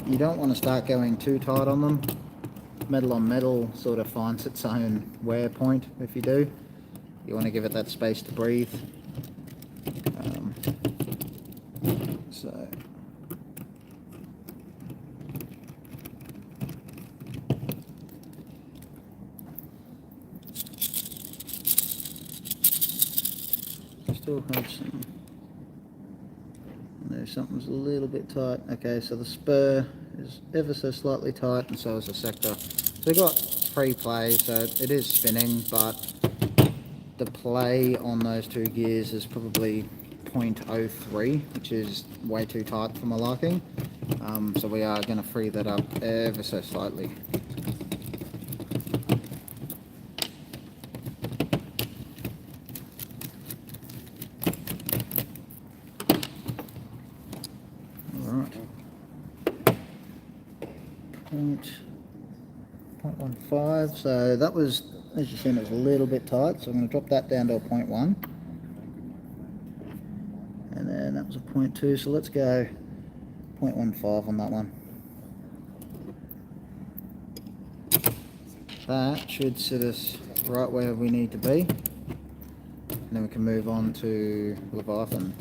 You don't want to start going too tight on them. Metal on metal sort of finds its own wear point if you do. You want to give it that space to breathe. So still have some. No, something's a little bit tight. Okay, so the spur is ever so slightly tight, and so is the sector. So we got free play, so it is spinning, but the play on those two gears is probably 0.03, which is way too tight for my liking. So we are going to free that up ever so slightly. Alright. 0.15, so that was, as you've seen, it was a little bit tight, so I'm going to drop that down to a 0.1. And then that was a 0.2, so let's go 0.15 on that one. That should sit us right where we need to be. And then we can move on to Leviathan.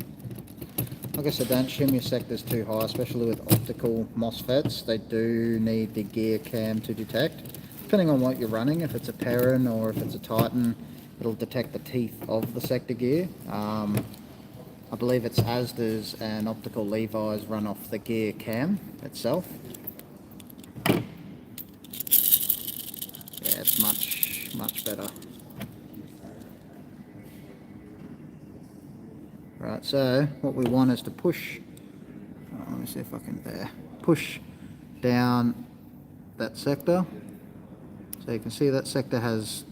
Like I said, don't shim your sectors too high, especially with optical MOSFETs. They do need the gear cam to detect. Depending on what you're running, if it's a Perrin or if it's a Titan, it'll detect the teeth of the sector gear. I believe it's Asda's and optical Levi's run off the gear cam itself. Yeah, it's much better. Right, so what we want is to push, let me see if I can push down that sector. So you can see that sector has,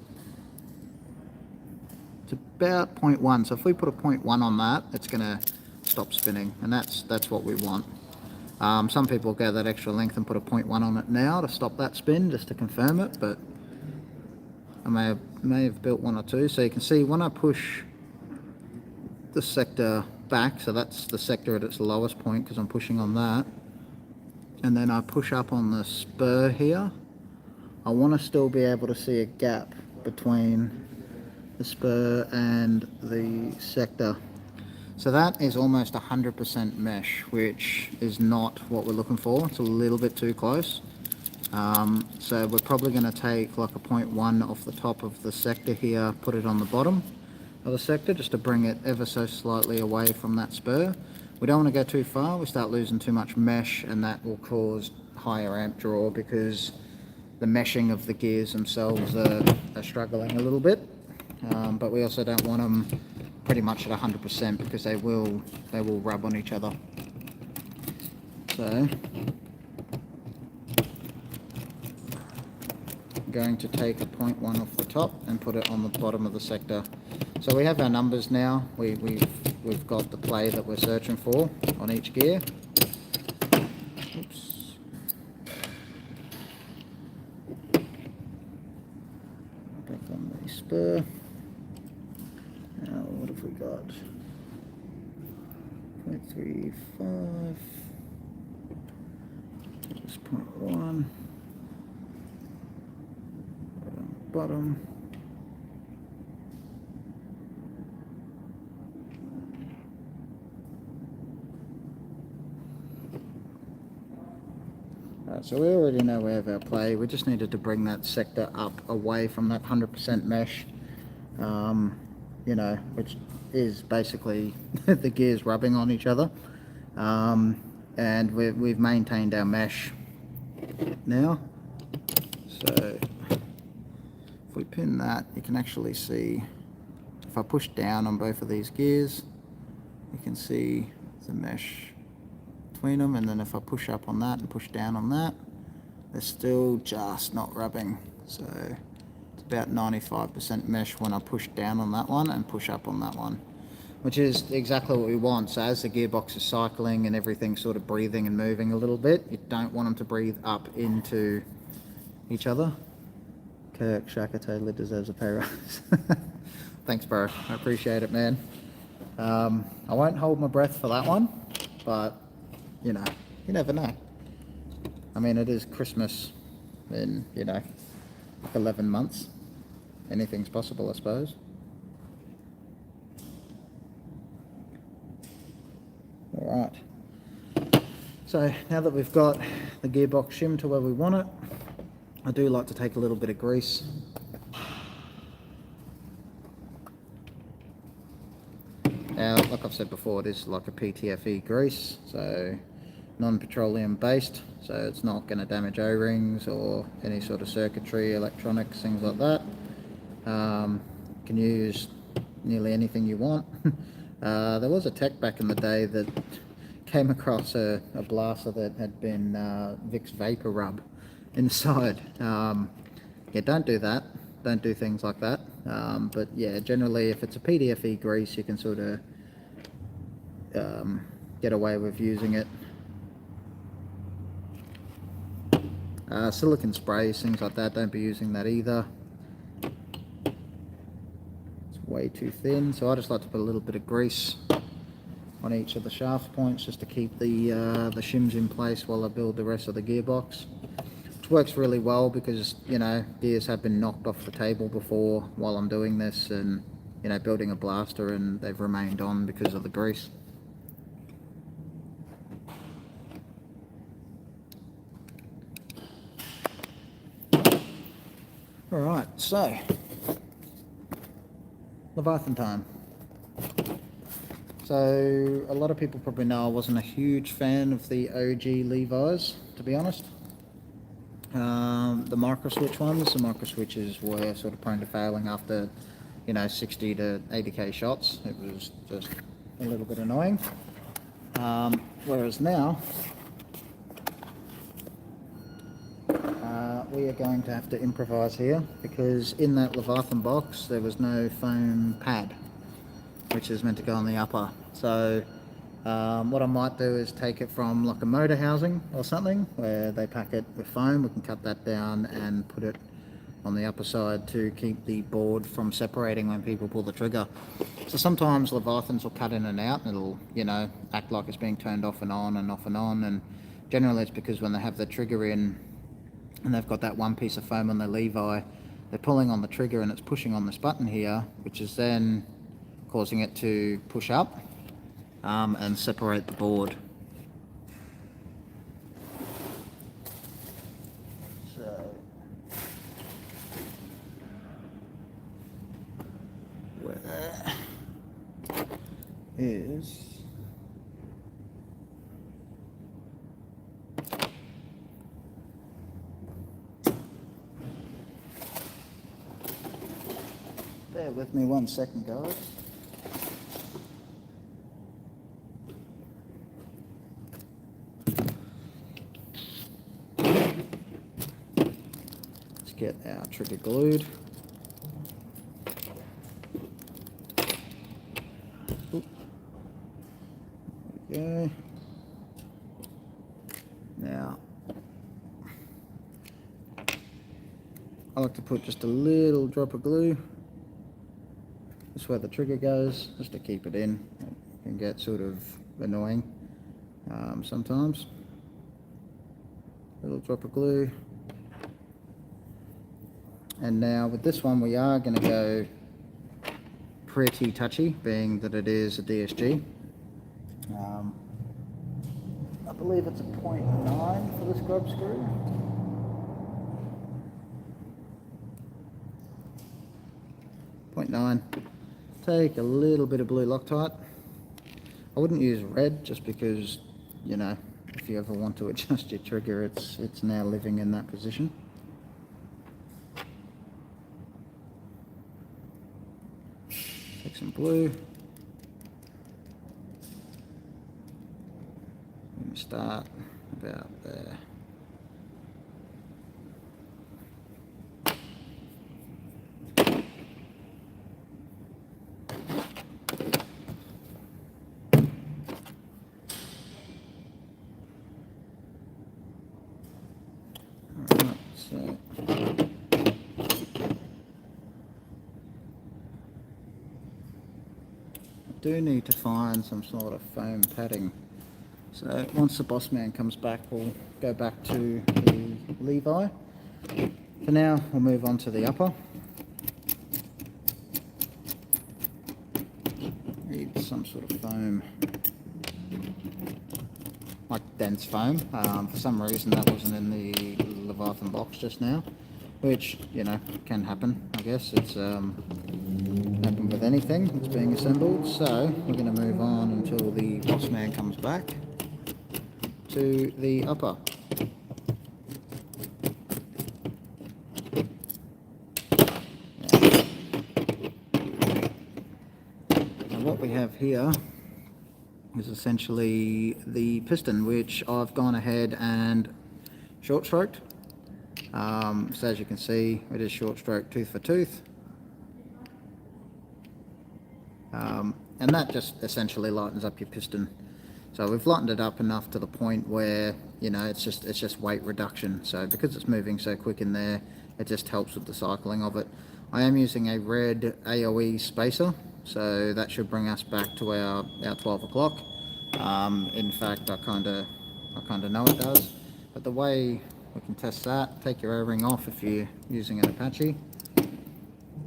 it's about 0.1. So if we put a 0.1 on that, it's going to stop spinning, and that's what we want. Some people go that extra length and put a 0.1 on it now to stop that spin, just to confirm it, but I may have built one or two. So you can see when I push the sector back, so that's the sector at its lowest point because I'm pushing on that, and then I push up on the spur here, I want to still be able to see a gap between the spur and the sector. So that is almost 100% mesh, which is not what we're looking for. It's a little bit too close. So we're probably going to take like a 0.1 off the top of the sector here, put it on the bottom of the sector just to bring it ever so slightly away from that spur. We don't want to go too far, we start losing too much mesh, and that will cause higher amp draw because the meshing of the gears themselves are struggling a little bit. But we also don't want them pretty much at 100% because they will rub on each other. So I'm going to take a 0.1 off the top and put it on the bottom of the sector. So we have our numbers now. We've got the play that we're searching for on each gear. Oops. back on the Spur. Now, what have we got? 0.35. Just 0.1. Right on the bottom. So we already know we have our play. We just needed to bring that sector up away from that 100% mesh, you know, which is basically the gears rubbing on each other. And we've maintained our mesh now. So if we pin that, you can actually see, if I push down on both of these gears, you can see the mesh between them, and then if I push up on that and push down on that, they're still just not rubbing. So it's about 95% mesh when I push down on that one and push up on that one, which is exactly what we want. So as the gearbox is cycling and everything sort of breathing and moving a little bit, you don't want them to breathe up into each other. Kirk Shaka Taylor deserves a pay rise. Thanks, bro. I appreciate it, man. I won't hold my breath for that one, but you know, you never know. I mean, it is Christmas in, you know, 11 months. Anything's possible, I suppose. All right. So now that we've got the gearbox shimmed to where we want it, I do like to take a little bit of grease. Now, like I've said before, it is like a PTFE grease, so non-petroleum based, so it's not going to damage O-rings or any sort of circuitry, electronics, things like that. You can use nearly anything you want. There was a tech back in the day that came across a blaster that had been Vicks Vapor Rub inside. Yeah, don't do that. Don't do things like that. But yeah, generally if it's a PTFE grease, you can sort of get away with using it. Silicone sprays, things like that, don't be using that either. It's way too thin, so I just like to put a little bit of grease on each of the shaft points just to keep the shims in place while I build the rest of the gearbox. Which works really well because, you know, gears have been knocked off the table before while I'm doing this and, you know, building a blaster, and they've remained on because of the grease. Alright, so Leviathan time. So a lot of people probably know I wasn't a huge fan of the OG Levi's, to be honest. The micro switch ones, the micro switches were sort of prone to failing after, you know, 60 to 80k shots. It was just a little bit annoying. Whereas now, we are going to have to improvise here, because in that Leviathan box there was no foam pad, which is meant to go on the upper. So what I might do is take it from like a motor housing or something where they pack it with foam. We can cut that down and put it on the upper side to keep the board from separating when people pull the trigger. So sometimes Leviathans will cut in and out, and it'll, you know, act like it's being turned off and on and off and on, and generally it's because when they have the trigger in and they've got that one piece of foam on their Levi, they're pulling on the trigger and it's pushing on this button here, which is then causing it to push up and separate the board. So where is bear with me 1 second, guys. Let's get our trigger glued. Oop. There we go. Now, I like like to put just a little drop of glue. That's where the trigger goes, just to keep it in. It can get sort of annoying sometimes. Little drop of glue. And now with this one we are going to go pretty touchy, being that it is a DSG. I believe it's a 0.9 for this grub screw. .9. Take a little bit of blue Loctite. I wouldn't use red just because, you know, if you ever want to adjust your trigger, it's now living in that position. Take some blue. And start about there. Do need to find some sort of foam padding. So once the boss man comes back, we'll go back to the Levi. For now, we'll move on to the upper. Need some sort of foam, like dense foam. For some reason that wasn't in the Leviathan box just now, which, you know, can happen. I guess it's happen with anything that's being assembled. So we're going to move on until the boss man comes back to the upper. And what we have here is essentially the piston, which I've gone ahead and short stroked. So as you can see, it is short stroke tooth for tooth. And that just essentially lightens up your piston. So we've lightened it up enough to the point where, you know, it's just weight reduction. So because it's moving so quick in there, it just helps with the cycling of it. I am using a red AOE spacer, so that should bring us back to our 12 o'clock. In fact, I kind of know it does. But the way we can test that, take your O-ring off if you're using an Apache,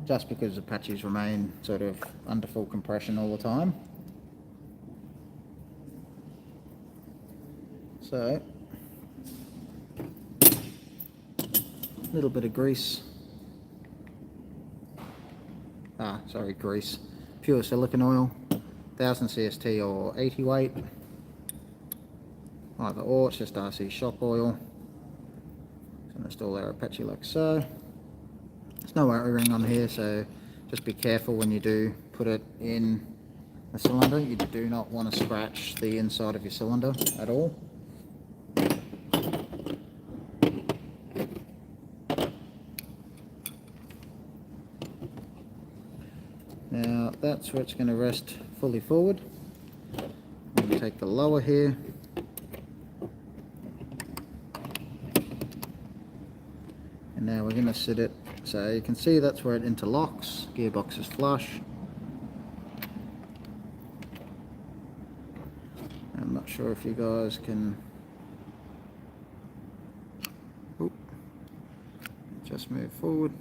just because Apaches remain sort of under full compression all the time. So, a little bit of grease. Grease. Pure silicone oil, 1000 CST or 80 weight. Either or, it's just RC shop oil. So install our Apache like so. There's no O-ring on here, so just be careful when you do put it in the cylinder. You do not want to scratch the inside of your cylinder at all. Now that's where it's going to rest fully forward. I'm going to take the lower here. And now we're going to sit it, so you can see that's where it interlocks. Gearbox is flush. I'm not sure if you guys can just move forward.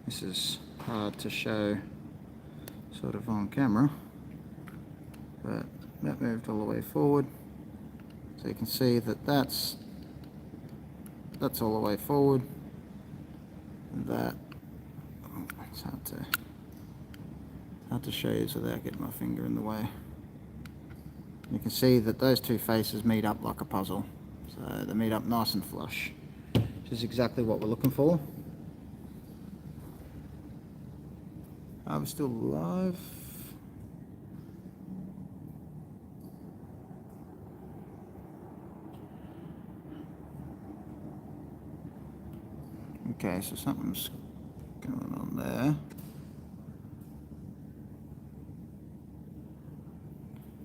This is hard to show sort of on camera, but that moved all the way forward, so you can see that that's all the way forward, and that it's hard to show you without getting my finger in the way. You can see that those two faces meet up like a puzzle, so they meet up nice and flush, which is exactly what we're looking for. Are we still live? Okay, so something's going on there.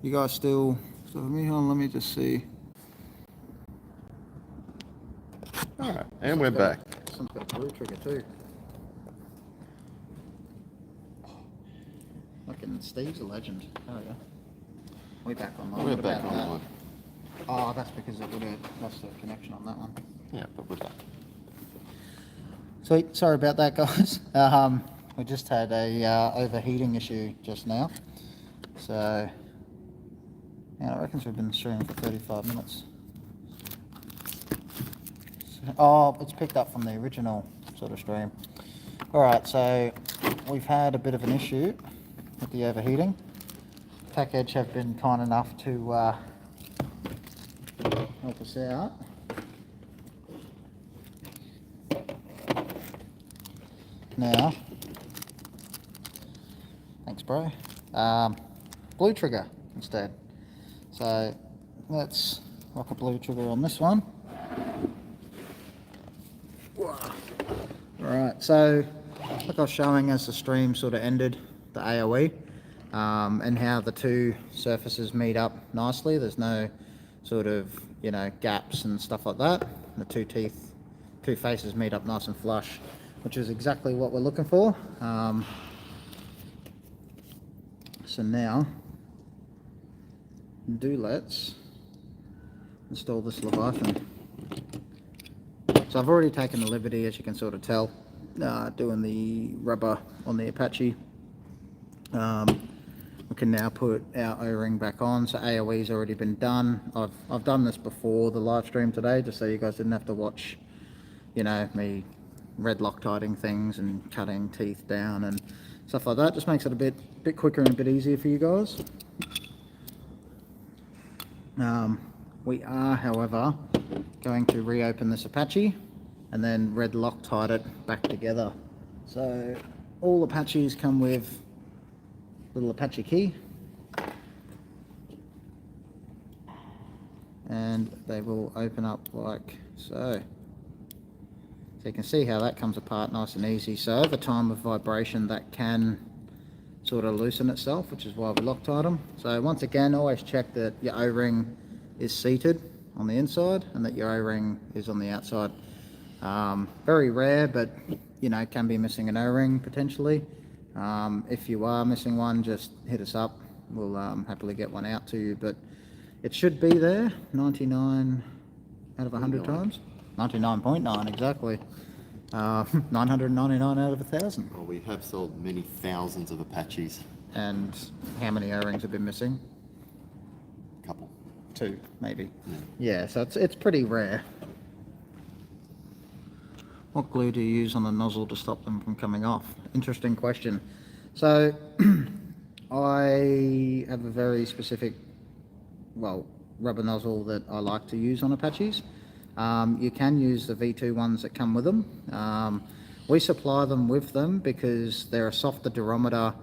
You guys still So let me just see. Alright, and we're back. This one's got a blue trigger too. Fucking Steve's a legend. Oh yeah. We're back online. We're What back about that? online. Oh, that's because it would have lost the connection on that one. Yeah, but we're back. Sweet. Sorry about that, guys. We just had a overheating issue just now. So, yeah, I reckon we've been streaming for 35 minutes. Oh, it's picked up from the original sort of stream. Alright, so we've had a bit of an issue with the overheating. Pack Edge have been kind enough to help us out. Now, thanks bro, blue trigger instead. So let's rock a blue trigger on this one. Alright, so like I was showing as the stream sort of ended, the AOE, and how the two surfaces meet up nicely. There's no sort of, you know, gaps and stuff like that. The two faces meet up nice and flush, which is exactly what we're looking for. So now, let's install this Leviathan. So I've already taken the liberty, as you can sort of tell, doing the rubber on the Apache. We can now put our O-ring back on. So AOE's already been done. I've done this before the live stream today, just so you guys didn't have to watch, you know, me red Loctiting things and cutting teeth down and stuff like that. Just makes it a bit quicker and a bit easier for you guys. We are, however, going to reopen this Apache and then red Loctite it back together. So all Apaches come with little Apache key, and they will open up like so. So you can see how that comes apart nice and easy. So over time with vibration, that can sort of loosen itself, which is why we Loctite them. So once again, always check that your O-ring is seated on the inside and that your O-ring is on the outside. Very rare, but you know, can be missing an O-ring potentially. If you are missing one, just hit us up. We'll happily get one out to you, but it should be there 99 out of 100 times. 99.9 exactly. 999 out of 1,000. Well, we have sold many thousands of Apaches. And how many O-rings have been missing? A couple. 2, maybe. Yeah. Yeah, so it's pretty rare. What glue do you use on the nozzle to stop them from coming off? Interesting question. So I have a very specific, well, rubber nozzle that I like to use on Apaches. You can use the V2 ones that come with them. We supply them with them because they're a softer durometer,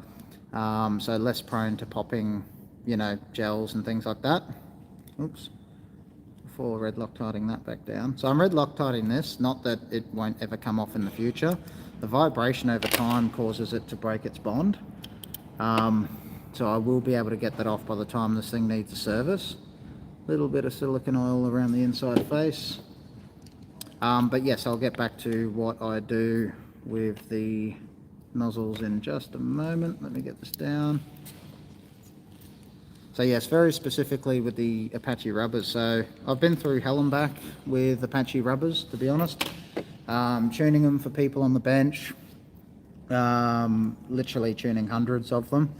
so less prone to popping, you know, gels and things like that. Oops. Before red Loctiting that back down. So I'm red Loctiting this, not that it won't ever come off in the future. The vibration over time causes it to break its bond. So I will be able to get that off by the time this thing needs a service. Little bit of silicone oil around the inside face. But yes, I'll get back to what I do with the nozzles in just a moment. Let me get this down. So yes, very specifically with the Apache rubbers. So I've been through hell and back with Apache rubbers, to be honest. Tuning them for people on the bench. Literally tuning hundreds of them.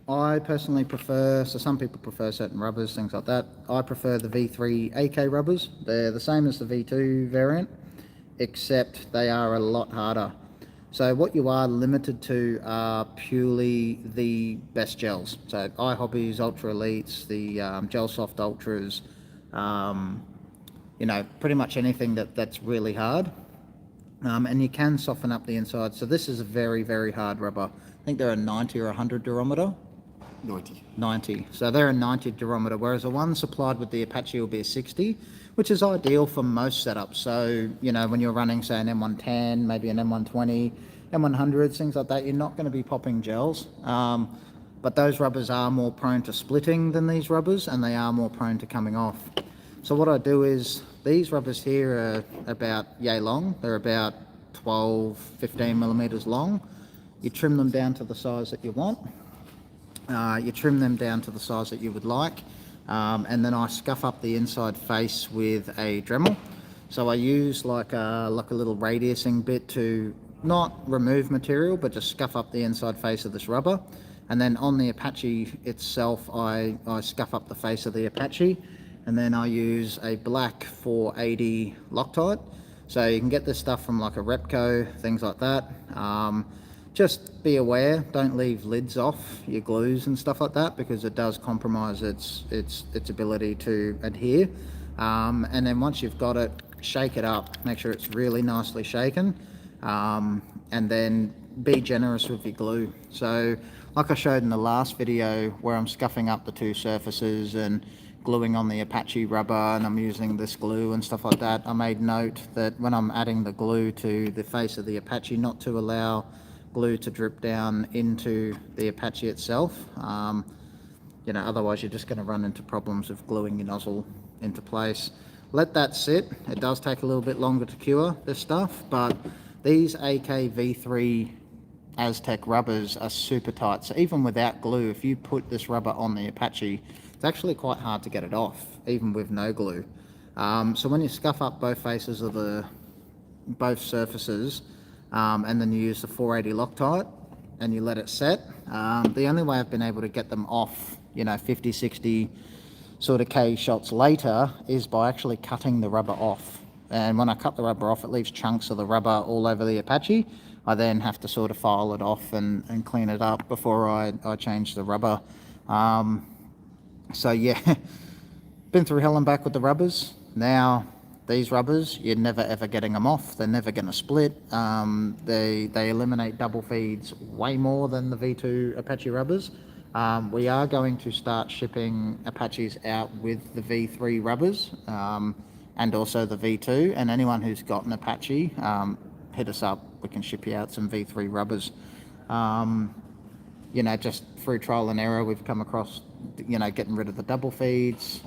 I personally prefer, so some people prefer certain rubbers, things like that. I prefer the V3 AK rubbers. They're the same as the V2 variant, except they are a lot harder. So what you are limited to are purely the best gels. So iHobbies, Ultra Elites, the Gel Soft Ultras, you know, pretty much anything that's really hard. And you can soften up the inside. So this is a very, very hard rubber. I think they're a 90 or 100 durometer. 90. So they're a 90 durometer, whereas the one supplied with the Apache will be a 60, which is ideal for most setups. So, you know, when you're running, say, an M110, maybe an M120, M100s, things like that, you're not going to be popping gels. but those rubbers are more prone to splitting than these rubbers, and they are more prone to coming off. So what I do is, these rubbers here are about yay long. They're about 12, 15 millimeters long. You trim them down to the size that you want. You trim them down to the size that you would like, and then I scuff up the inside face with a Dremel. So I use like a little radiusing bit to not remove material, but just scuff up the inside face of this rubber. And then on the Apache itself, I scuff up the face of the Apache, and then I use a black 480 Loctite. So you can get this stuff from like a Repco, things like that. Just be aware, don't leave lids off your glues and stuff like that, because it does compromise its ability to adhere. And then once you've got it, shake it up, make sure it's really nicely shaken, and then be generous with your glue. So like I showed in the last video where I'm scuffing up the two surfaces and gluing on the Apache rubber, and I'm using this glue and stuff like that, I made note that when I'm adding the glue to the face of the Apache, not to allow glue to drip down into the Apache itself. Otherwise you're just going to run into problems of gluing your nozzle into place. Let that sit. It does take a little bit longer to cure this stuff, but these AK V3 Aztec rubbers are super tight. So even without glue, if you put this rubber on the Apache, it's actually quite hard to get it off, even with no glue. So when you scuff up both faces of both surfaces, and then you use the 480 Loctite and you let it set, the only way I've been able to get them off, 50, 60 sort of K shots later, is by actually cutting the rubber off. And when I cut the rubber off, it leaves chunks of the rubber all over the Apache. I then have to sort of file it off and clean it up before I change the rubber. So yeah, been through hell and back with the rubbers. Now these rubbers, you're never ever getting them off. They're never going to split. They eliminate double feeds way more than the V2 Apache rubbers. We are going to start shipping Apaches out with the V3 rubbers, and also the V2, and anyone who's got an Apache, hit us up. We can ship you out some V3 rubbers. Just through trial and error, we've come across, getting rid of the double feeds,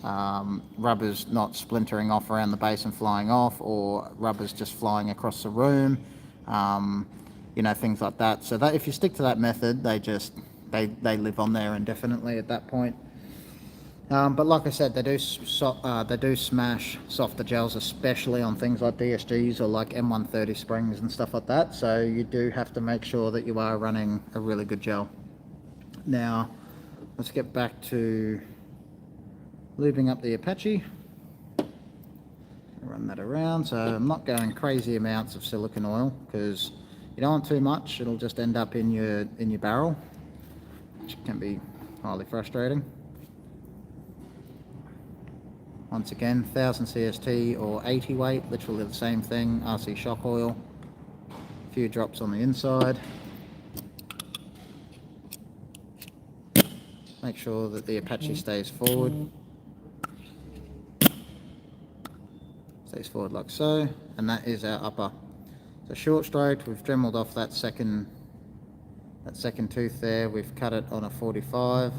rubbers not splintering off around the base and flying off, or rubbers just flying across the room, things like that. So that if you stick to that method, they live on there indefinitely at that point. But like I said, they do smash softer gels, especially on things like DSGs or like M130 springs and stuff like that. So you do have to make sure that you are running a really good gel. Now, let's get back to lubing up the Apache. Run that around. So I'm not going crazy amounts of silicone oil, because you don't want too much. It'll just end up in your barrel, which can be highly frustrating. Once again, 1000 CST or 80 weight, literally the same thing. RC shock oil, a few drops on the inside. Make sure that the Apache stays forward. Stays forward like so, and that is our upper. So short stroked, we've dremeled off that second tooth there. We've cut it on a 45,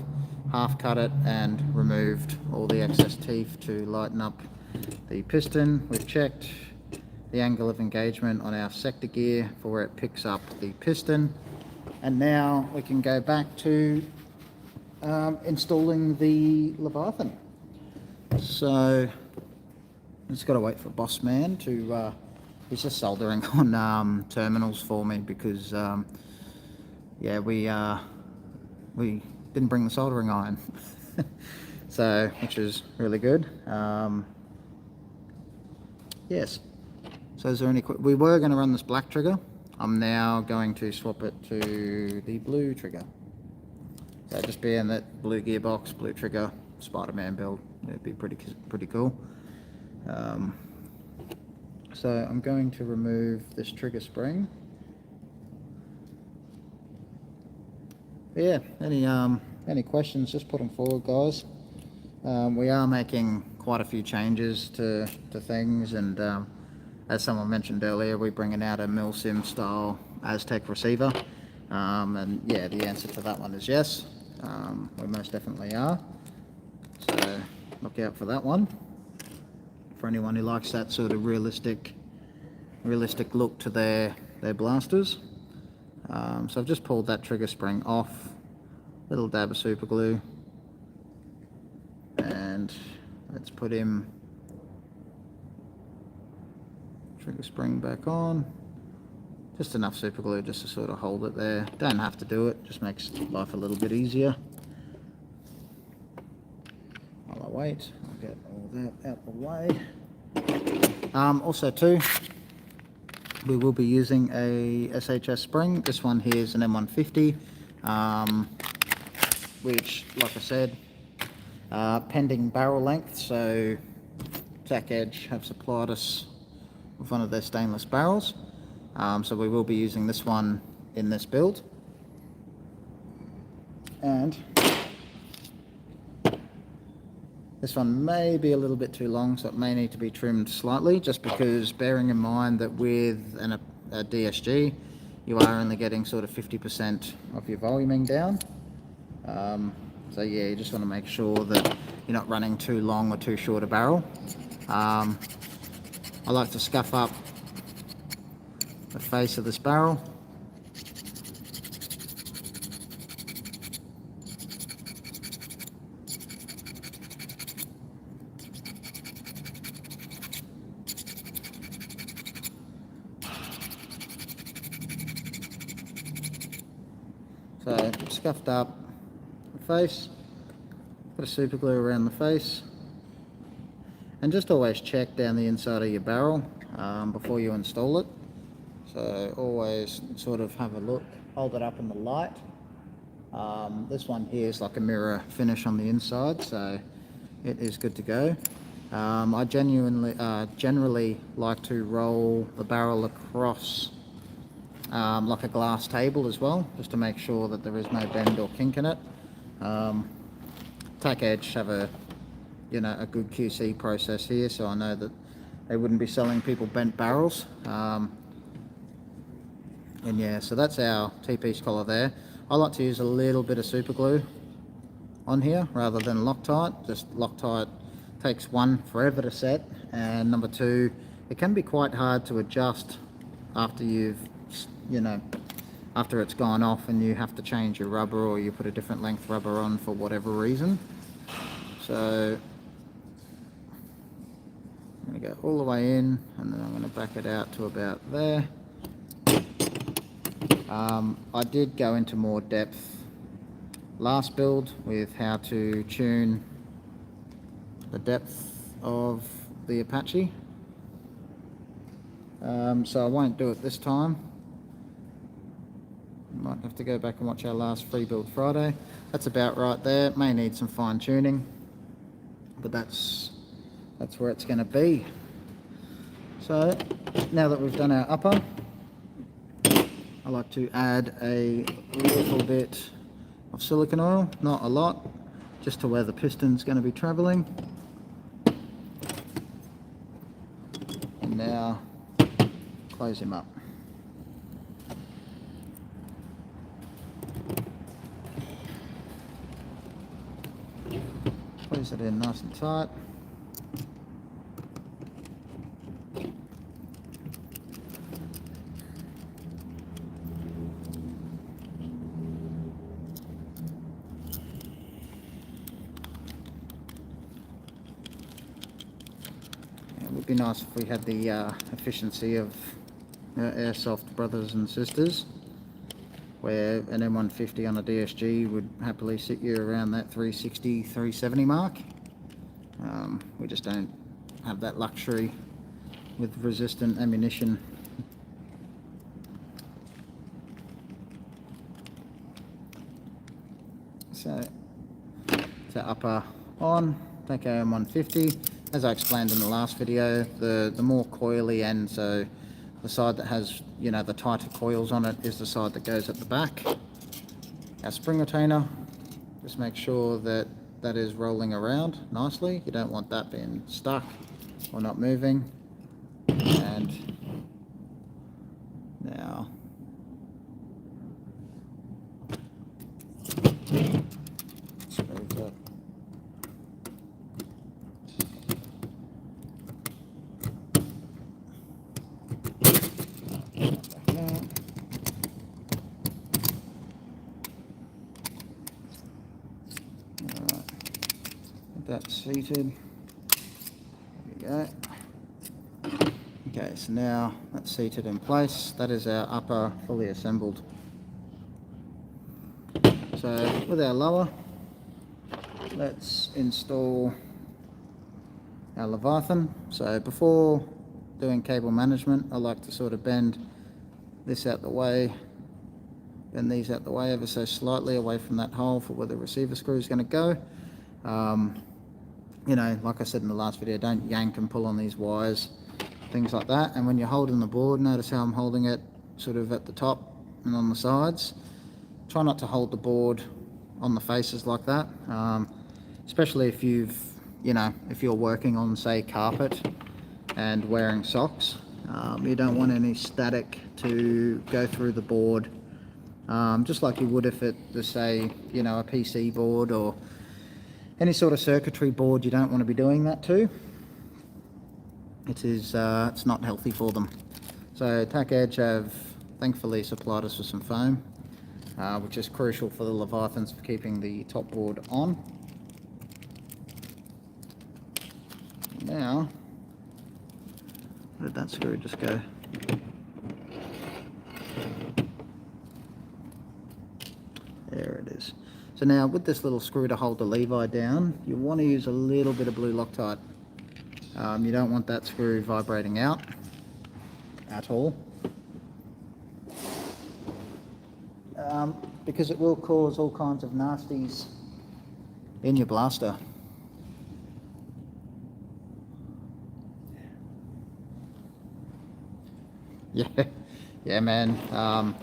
half cut it and removed all the excess teeth to lighten up the piston. We've checked the angle of engagement on our sector gear for where it picks up the piston, and now we can go back to installing the Leviathan. So just got to wait for Boss Man to he's just soldering on terminals for me, because yeah, we didn't bring the soldering iron. So, which is really good. Yes. So is there any we were going to run this black trigger. I'm now going to swap it to the blue trigger. So just being that blue gearbox, blue trigger, Spider-Man build, it'd be pretty cool. So I'm going to remove this trigger spring. But yeah, any questions, just put them forward, guys. We are making quite a few changes to things, and as someone mentioned earlier, we're bringing out a Milsim style Aztec receiver, and yeah, the answer to that one is yes. We most definitely are. So look out for that one. For anyone who likes that sort of realistic look to their blasters. So I've just pulled that trigger spring off. Little dab of super glue. And let's put him trigger spring back on. Just enough super glue just to sort of hold it there. Don't have to do it, just makes life a little bit easier. While I wait, I'll get all that out the way. Also too, we will be using a SHS spring. This one here is an M150, which, like I said, pending barrel length, so Tack Edge have supplied us with one of their stainless barrels. So we will be using this one in this build. And this one may be a little bit too long, so it may need to be trimmed slightly, just because bearing in mind that with a DSG, you are only getting sort of 50% of your voluming down. So yeah, you just want to make sure that you're not running too long or too short a barrel. I like to scuff up the face of this barrel. So scuffed up the face, put a super glue around the face, and just always check down the inside of your barrel before you install it. So always sort of have a look, hold it up in the light. This one here is like a mirror finish on the inside, so it is good to go. I generally like to roll the barrel across like a glass table as well, just to make sure that there is no bend or kink in it. Tack Edge have a good QC process here, so I know that they wouldn't be selling people bent barrels. And yeah, so that's our T-piece collar there. I like to use a little bit of super glue on here rather than Loctite. Just Loctite takes one, forever to set, and number two, it can be quite hard to adjust after after it's gone off and you have to change your rubber or you put a different length rubber on for whatever reason. So I'm going to go all the way in, and then I'm going to back it out to about there. I did go into more depth last build with how to tune the depth of the Apache, so I won't do it this time. Might have to go back and watch our last free build Friday. That's about right there. It may need some fine tuning, but that's where it's going to be. So now that we've done our upper, I like to add a little bit of silicone oil, not a lot, just to where the piston's going to be traveling. And now close him up. Close it in nice and tight. It would be nice if we had the efficiency of airsoft brothers and sisters, where an M150 on a DSG would happily sit you around that 360, 370 mark. We just don't have that luxury with resistant ammunition. So upper on, take our M150. As I explained in the last video, the more coily end, so the side that has, the tighter coils on it is the side that goes at the back. Our spring retainer, just make sure that that is rolling around nicely. You don't want that being stuck or not moving. And now that's seated. There we go. Okay, so now that's seated in place. That is our upper fully assembled. So with our lower, let's install our Leviathan. So before doing cable management, I like to sort of bend this out the way, bend these out the way ever so slightly away from that hole for where the receiver screw is going to go. You know, like I said in the last video, don't yank and pull on these wires, things like that. And when you're holding the board, notice how I'm holding it sort of at the top and on the sides. Try not to hold the board on the faces like that, especially if if you're working on, say, carpet and wearing socks. You don't want any static to go through the board, just like you would if it was, say, a PC board or any sort of circuitry board. You don't want to be doing that too. It's not healthy for them. So Tack Edge have thankfully supplied us with some foam, which is crucial for the Leviathans for keeping the top board on. Now, where did that screw just go? There it is. So now with this little screw to hold the levi down, you want to use a little bit of blue Loctite. You don't want that screw vibrating out at all, because it will cause all kinds of nasties in your blaster. Yeah, man.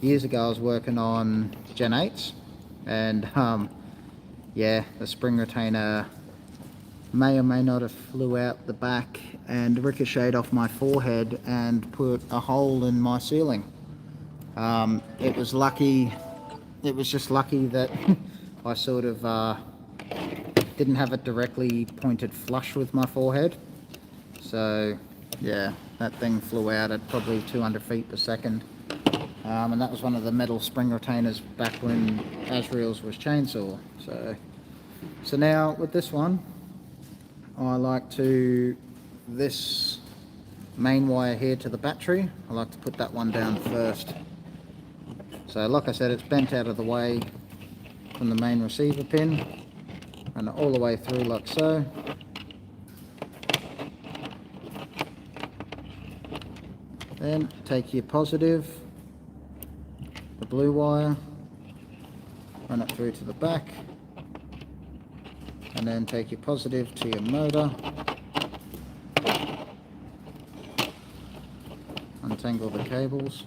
Years ago I was working on Gen 8s, and yeah, the spring retainer may or may not have flew out the back and ricocheted off my forehead and put a hole in my ceiling. It was just lucky that I sort of didn't have it directly pointed flush with my forehead. So yeah, that thing flew out at probably 200 feet per second. And that was one of the metal spring retainers back when Azraels was chainsaw. So now with this one, I like to, this main wire here to the battery, I like to put that one down first. So like I said, it's bent out of the way from the main receiver pin, and all the way through like so. Then take your positive, the blue wire, run it through to the back, and then take your positive to your motor, untangle the cables,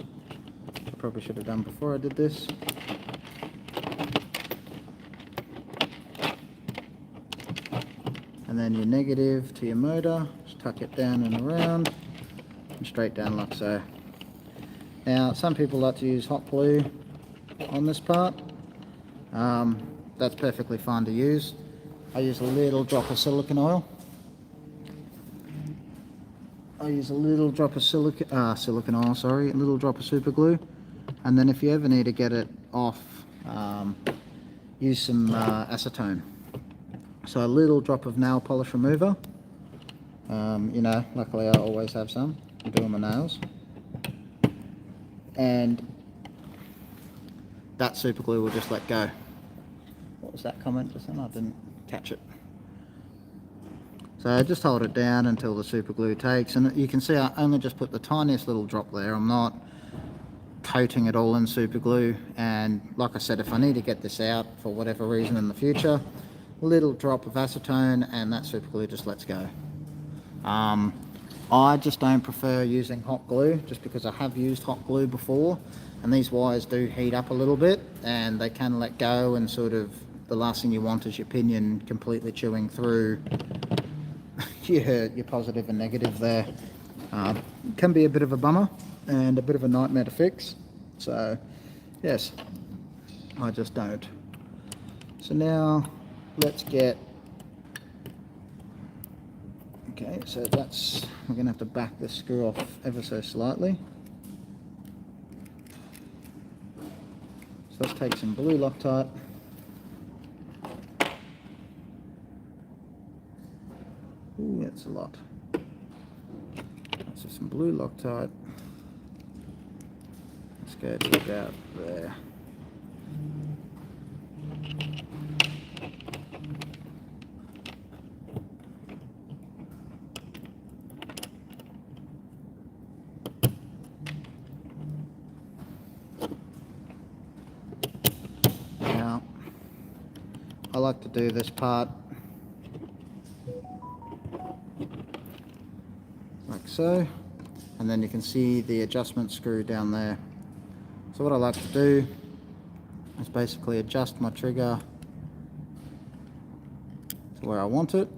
which I probably should have done before I did this. And then your negative to your motor, just tuck it down and around, and straight down like so. Now, some people like to use hot glue on this part. That's perfectly fine to use. I use a little drop of silicone oil. I use a little drop of silicone oil, sorry, a little drop of super glue. And then if you ever need to get it off, use some acetone. So a little drop of nail polish remover. Luckily I always have some. I'm doing my nails. And that super glue will just let go. What was that comment just then? I didn't catch it. So just hold it down until the super glue takes, and you can see I only just put the tiniest little drop there. I'm not coating it all in super glue. And like I said, if I need to get this out for whatever reason in the future, a little drop of acetone and that super glue just lets go. I just don't prefer using hot glue, just because I have used hot glue before, and these wires do heat up a little bit and they can let go, and sort of the last thing you want is your pinion completely chewing through your positive and negative there. It can be a bit of a bummer and a bit of a nightmare to fix. So yes, I just don't. So now let's get, okay, so that's, we're going to have to back this screw off ever so slightly. So let's take some blue Loctite. Ooh, that's a lot. So some blue Loctite. Let's go to about there. Now, I like to do this part like so, and then you can see the adjustment screw down there. So what I like to do is basically adjust my trigger to where I want it.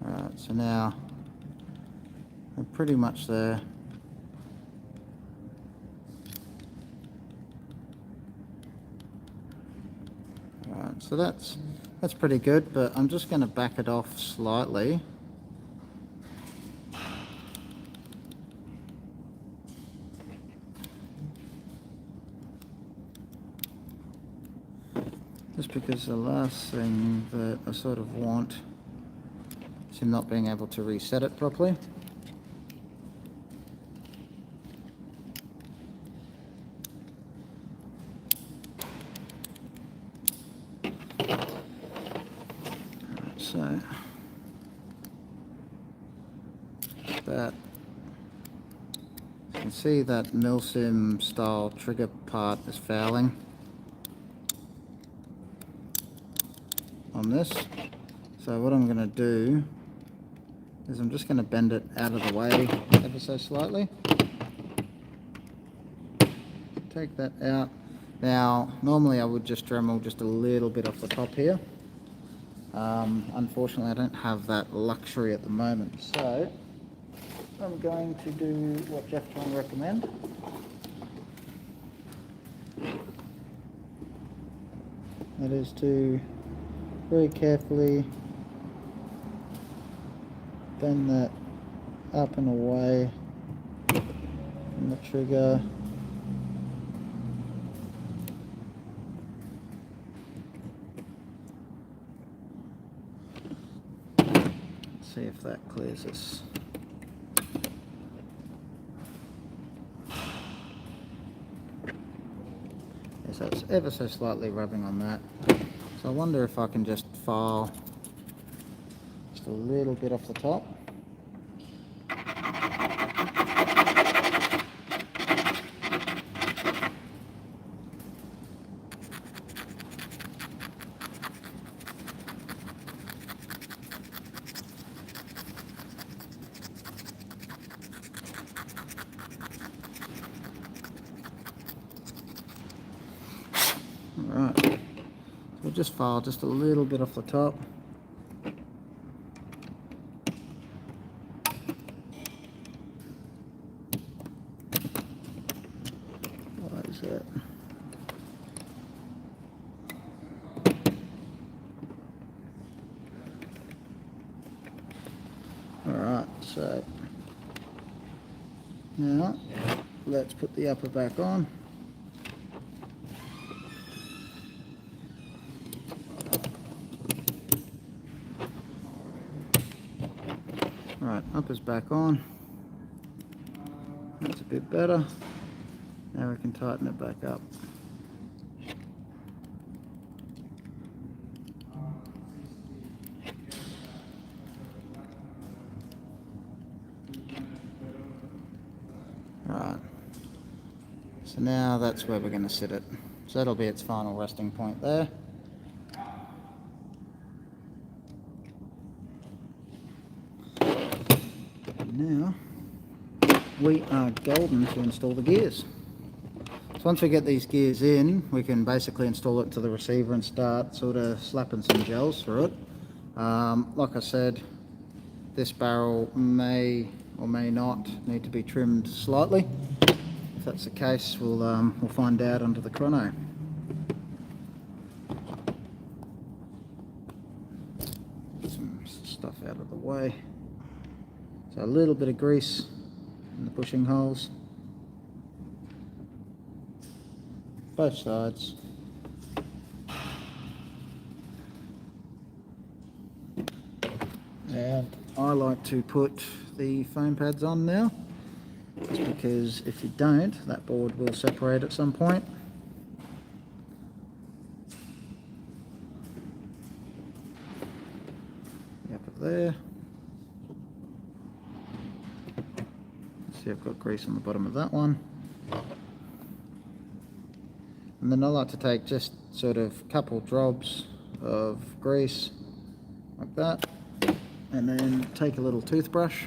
Alright, so now I'm pretty much there. Alright, so that's pretty good, but I'm just going to back it off slightly. Just because the last thing that I sort of want is him not being able to reset it properly. So that, you can see that milsim style trigger part is fouling on this. So what I'm going to do is I'm just going to bend it out of the way ever so slightly. Take that out. Now normally I would just Dremel just a little bit off the top here. Unfortunately I don't have that luxury at the moment, so I'm going to do what Jeff John recommend. That is to very carefully bend that up and away from the trigger. Let's see if that clears us. So it's ever so slightly rubbing on that. So I wonder if I can just file just a little bit off the top. Alright, so we'll just file just a little bit off the top. What is that? Alright, so now let's put the upper back on. Alright, upper's back on. That's a bit better. Now we can tighten it back up. Right. So now that's where we're going to sit it. So that'll be its final resting point there. Now we are golden to install the gears. So once we get these gears in, we can basically install it to the receiver and start sort of slapping some gels through it. Like I said, this barrel may or may not need to be trimmed slightly. If that's the case, we'll find out under the chrono. Get some stuff out of the way. So a little bit of grease in the bushing holes. Both sides. And I like to put the foam pads on now, just because if you don't, that board will separate at some point. Up there. See, I've got grease on the bottom of that one. And then I like to take just sort of a couple drops of grease like that, and then take a little toothbrush,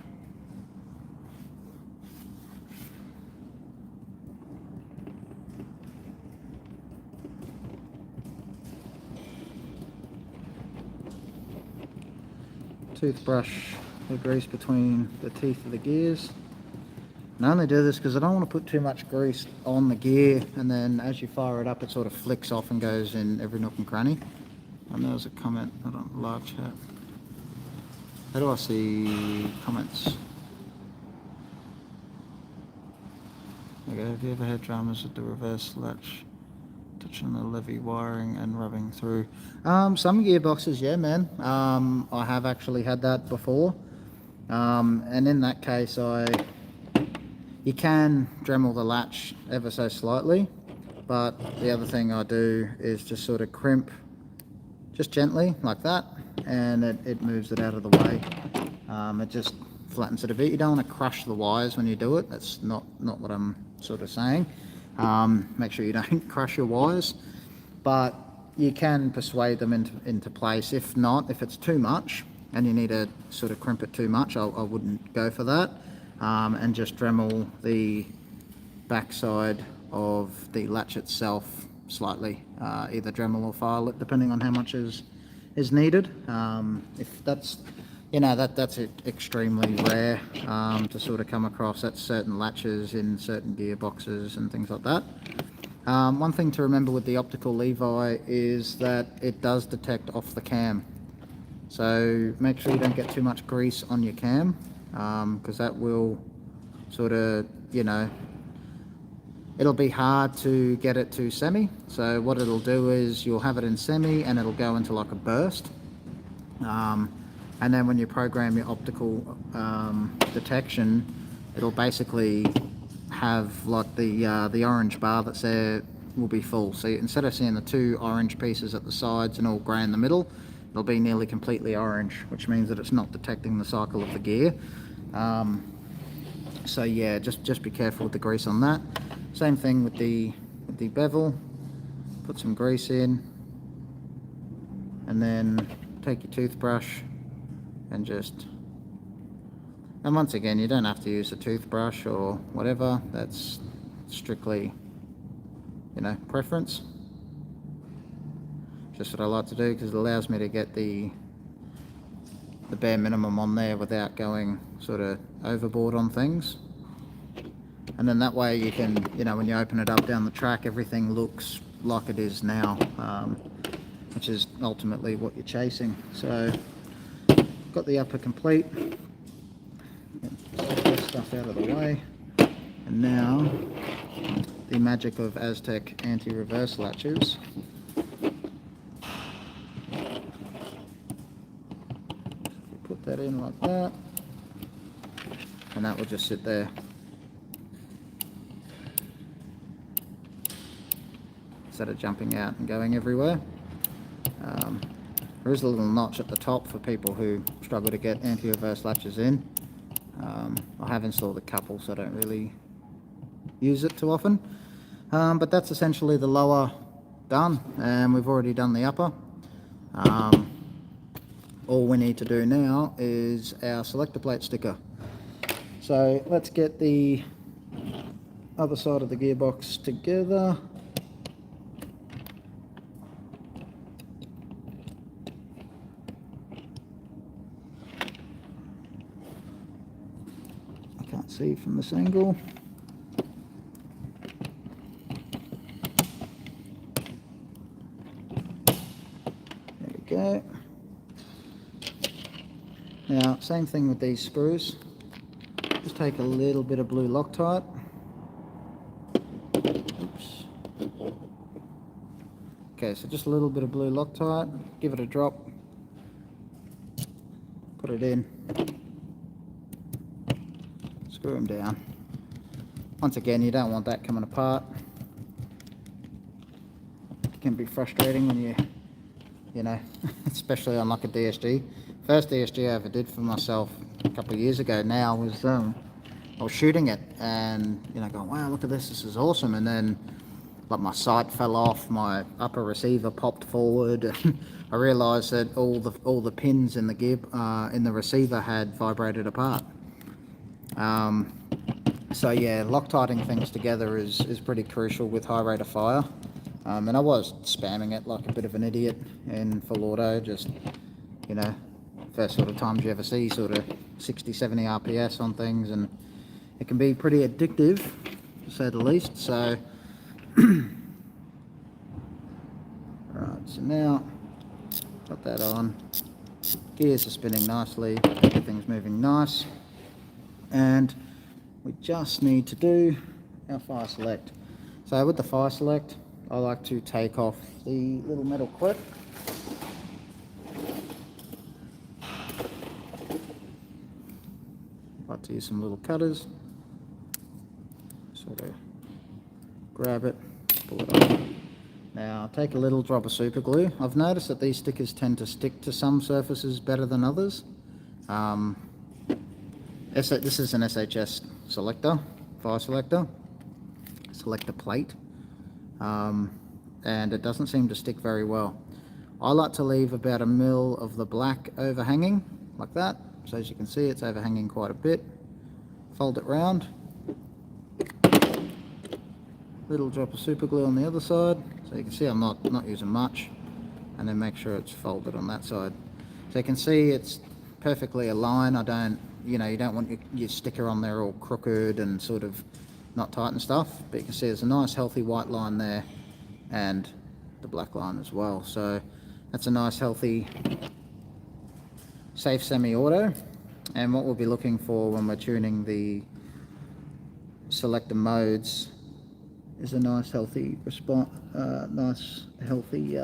the grease between the teeth of the gears. And I only do this because I don't want to put too much grease on the gear, and then as you fire it up it sort of flicks off and goes in every nook and cranny. And there was a comment, I don't live chat. How do I see comments? Okay, have you ever had dramas with the reverse latch touching the levy wiring and rubbing through? Some gearboxes, yeah, man. I have actually had that before. And in that case, you can Dremel the latch ever so slightly, but the other thing I do is just sort of crimp just gently like that, and it moves it out of the way. It just flattens it a bit. You don't want to crush the wires when you do it. That's not what I'm sort of saying. Make sure you don't crush your wires, but you can persuade them into place. If not, if it's too much and you need to sort of crimp it too much, I wouldn't go for that. And just Dremel the backside of the latch itself slightly, either Dremel or file it depending on how much is needed. If that's, that's extremely rare to sort of come across. That's certain latches in certain gearboxes and things like that. One thing to remember with the optical levi is that it does detect off the cam, so make sure you don't get too much grease on your cam, because that will sort of, it'll be hard to get it to semi. So what it'll do is you'll have it in semi and it'll go into like a burst, and then when you program your optical detection, it'll basically have like the orange bar that's there will be full. So instead of seeing the two orange pieces at the sides and all grey in the middle, it'll be nearly completely orange, which means that it's not detecting the cycle of the gear. So yeah, just be careful with the grease on that. Same thing with the bevel. Put some grease in, and then take your toothbrush and and once again, you don't have to use a toothbrush or whatever. That's strictly, preference. Just what I like to do because it allows me to get the bare minimum on there without going sort of overboard on things. And then that way you can, when you open it up down the track, everything looks like it is now, which is ultimately what you're chasing. So got the upper complete. Get this stuff out of the way. And now the magic of Aztec anti-reverse latches. Put that in like that, and that will just sit there. Instead of jumping out and going everywhere. There is a little notch at the top for people who struggle to get anti-reverse latches in. I have installed a couple, so I don't really use it too often. But that's essentially the lower done, and we've already done the upper. All we need to do now is our selector plate sticker. So let's get the other side of the gearbox together. I can't see from this angle. There we go. Now, same thing with these screws. Just take a little bit of blue Loctite. Oops. Okay, so just a little bit of blue Loctite. Give it a drop. Put it in. Screw them down. Once again, you don't want that coming apart. It can be frustrating when you know, especially on like a DSG. First DSG I ever did for myself a couple of years ago now was I was shooting it and, you know, going, wow, look at this is awesome. And then like my sight fell off, my upper receiver popped forward, and I realized that all the pins in the gear in the receiver had vibrated apart. So yeah, Loctiting things together is pretty crucial with high rate of fire. And I was spamming it like a bit of an idiot in full auto, just, you know, first sort of times you ever see sort of 60, 70 RPS on things, and it can be pretty addictive, to say the least. So, right, so now, got that on. Gears are spinning nicely, everything's moving nice. And we just need to do our fire select. So with the fire select, I like to take off the little metal clip. I like to use some little cutters. Sort of grab it, pull it off. Now take a little drop of super glue. I've noticed that these stickers tend to stick to some surfaces better than others. This is an SHS selector, fire selector plate. And it doesn't seem to stick very well. I like to leave about 1 mil of the black overhanging, like that. So as you can see, it's overhanging quite a bit. Fold it round. Little drop of super glue on the other side. So you can see I'm not using much. And then make sure it's folded on that side. So you can see it's perfectly aligned. I don't, you know, you don't want your sticker on there all crooked and sort of not tight and stuff. But you can see there's a nice healthy white line there, and the black line as well. So that's a nice healthy safe semi-auto. And what we'll be looking for when we're tuning the selector modes is a nice healthy response, nice healthy you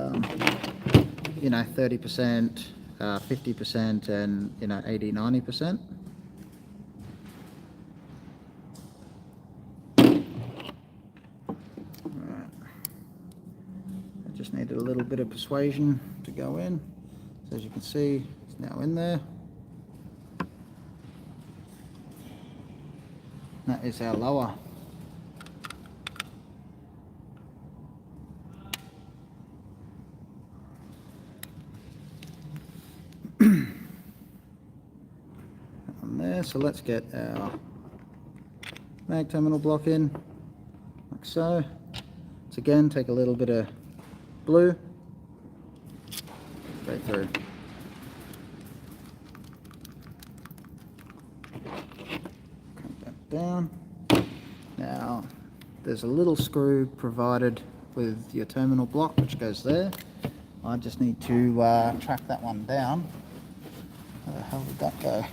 know, 30%, 50%, and, you know, 80-90%. Just needed a little bit of persuasion to go in. So as you can see, it's now in there. That is our lower. On there, so let's get our mag terminal block in, like so. So again, take a little bit of blue, straight through. Crank that down. Now, there's a little screw provided with your terminal block, which goes there. I just need to track that one down. Where the hell did that go?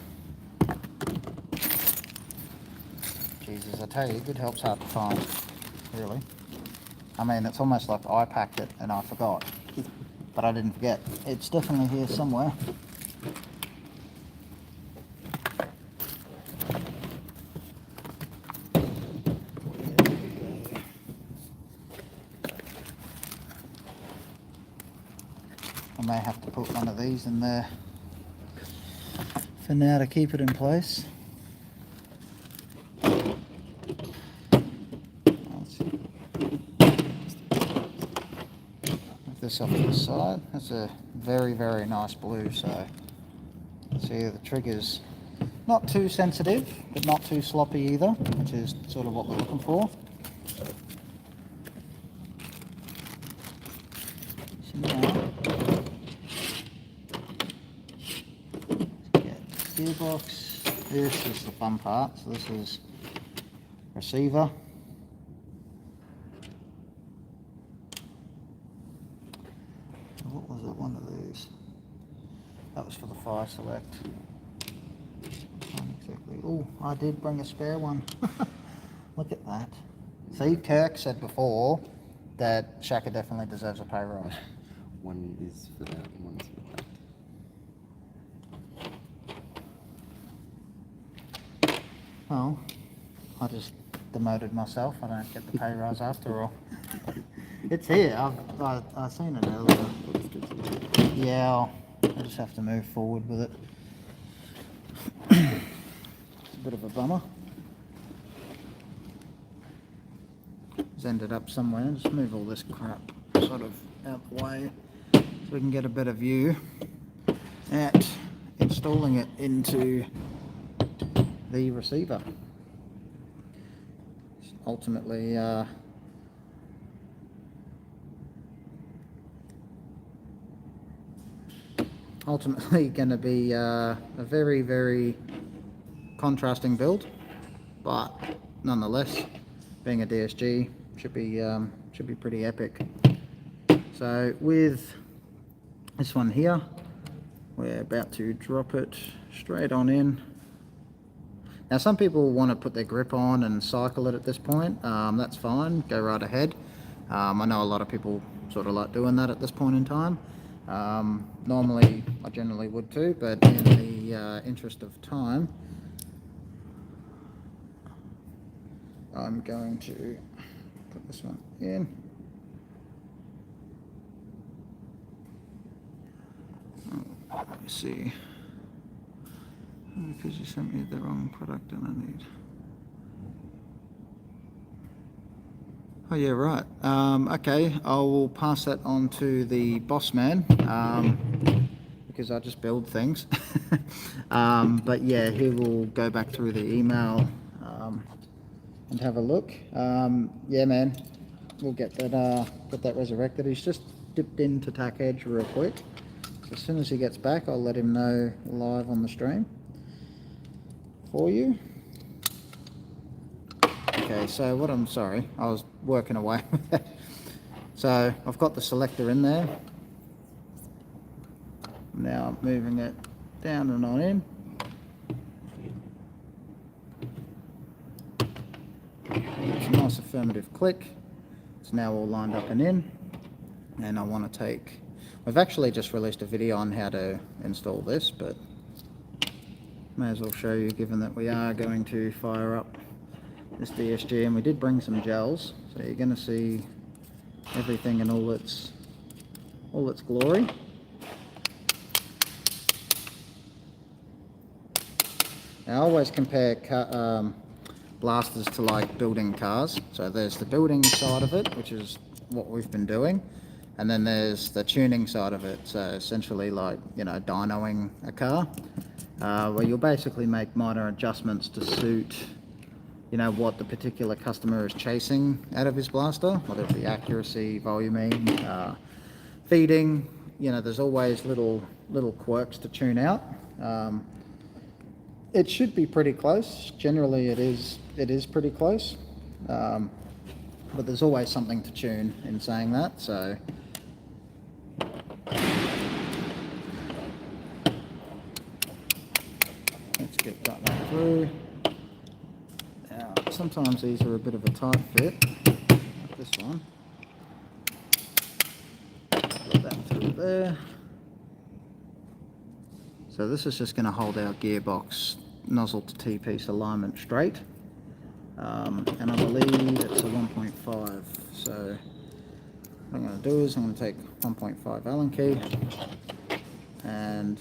Jesus, I tell you, good help's hard to find, really. I mean, it's almost like I packed it and I forgot, but I didn't forget. It's definitely here somewhere. I may have to put one of these in there for now to keep it in place. This off to the side. That's a very, very nice blue. So see, the trigger's not too sensitive, but not too sloppy either, which is sort of what we're looking for. So now, let's get gearbox. This is the fun part. So this is receiver. What was it? One of these. That was for the fire select. I can't exactly Oh, I did bring a spare one. Look at that. See, Kirk said before that Shaka definitely deserves a pay rise. One is for that, and one's for that. Oh, I just demoted myself. I don't get the pay rise after all. It's here. I've seen it earlier. Yeah, I'll just have to move forward with it. It's a bit of a bummer. It's ended up somewhere. Just move all this crap sort of out the way so we can get a better view at installing it into the receiver. It's ultimately going to be a very, very contrasting build, but nonetheless, being a DSG, should be pretty epic. So with this one here, we're about to drop it straight on in. Now some people want to put their grip on and cycle it at this point. That's fine, go right ahead. I know a lot of people sort of like doing that at this point in time. Normally I generally would too, but in the interest of time, I'm going to put this one in. Oh, let me see. Because you sent me the wrong product and I need. Oh yeah, right. Okay, I will pass that on to the boss man because I just build things. But yeah, he will go back through the email and have a look. Yeah, man, we'll get that resurrected. He's just dipped into Tack Edge real quick. So as soon as he gets back, I'll let him know live on the stream for you. Okay, so I was working away with that. So I've got the selector in there. Now I'm moving it down and on in. It's a nice affirmative click. It's now all lined up and in. And I want to take, we've actually just released a video on how to install this, but may as well show you given that we are going to fire up this DSG, and we did bring some gels, so you're going to see everything in all its glory. Now, I always compare blasters to like building cars. So there's the building side of it, which is what we've been doing, and then there's the tuning side of it. So essentially, like, you know, dynoing a car, where you'll basically make minor adjustments to suit, you know, what the particular customer is chasing out of his blaster, whether it be accuracy, voluming, feeding. You know, there's always little quirks to tune out. It should be pretty close. Generally, it is pretty close, but there's always something to tune in saying that. So let's get that one through. Now, sometimes these are a bit of a tight fit, like this one. Put that through there. So this is just going to hold our gearbox nozzle to T-piece alignment straight, and I believe it's a 1.5. So what I'm going to do is I'm going to take 1.5 Allen key and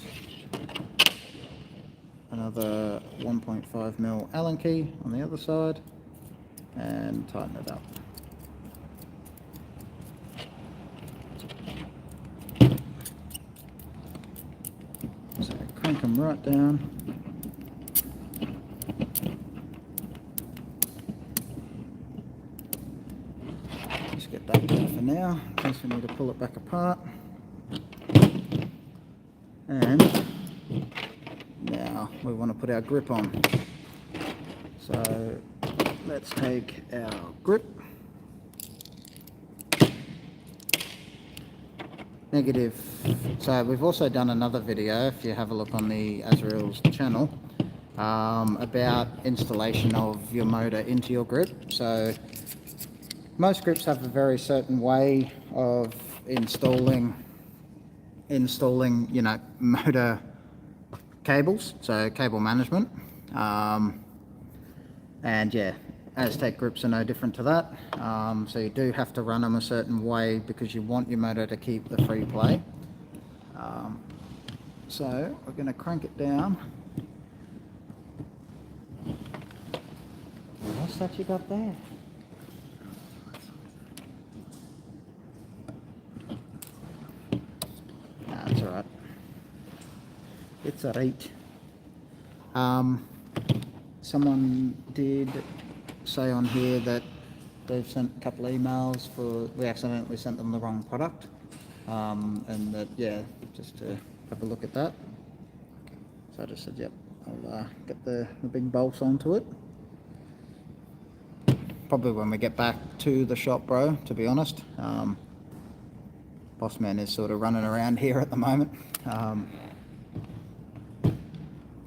another 1.5mm Allen key on the other side and tighten it up. So crank them right down. Just get that there for now, in case we need to pull it back apart. And now we want to put our grip on. So let's take our grip. Negative. So we've also done another video, if you have a look on the Azraels channel, about installation of your motor into your grip. So most grips have a very certain way of installing motor cables, so cable management. And yeah, Aztec grips are no different to that. So you do have to run them a certain way because you want your motor to keep the free play. So we're going to crank it down. What's that you got there? Nah, it's alright. It's alright. Someone did say on here that they've sent a couple of emails for, we accidentally sent them the wrong product. And that, yeah, just to have a look at that. So I just said, yep, I'll get the big bolts onto it. Probably when we get back to the shop, bro, to be honest. Boss man is sort of running around here at the moment.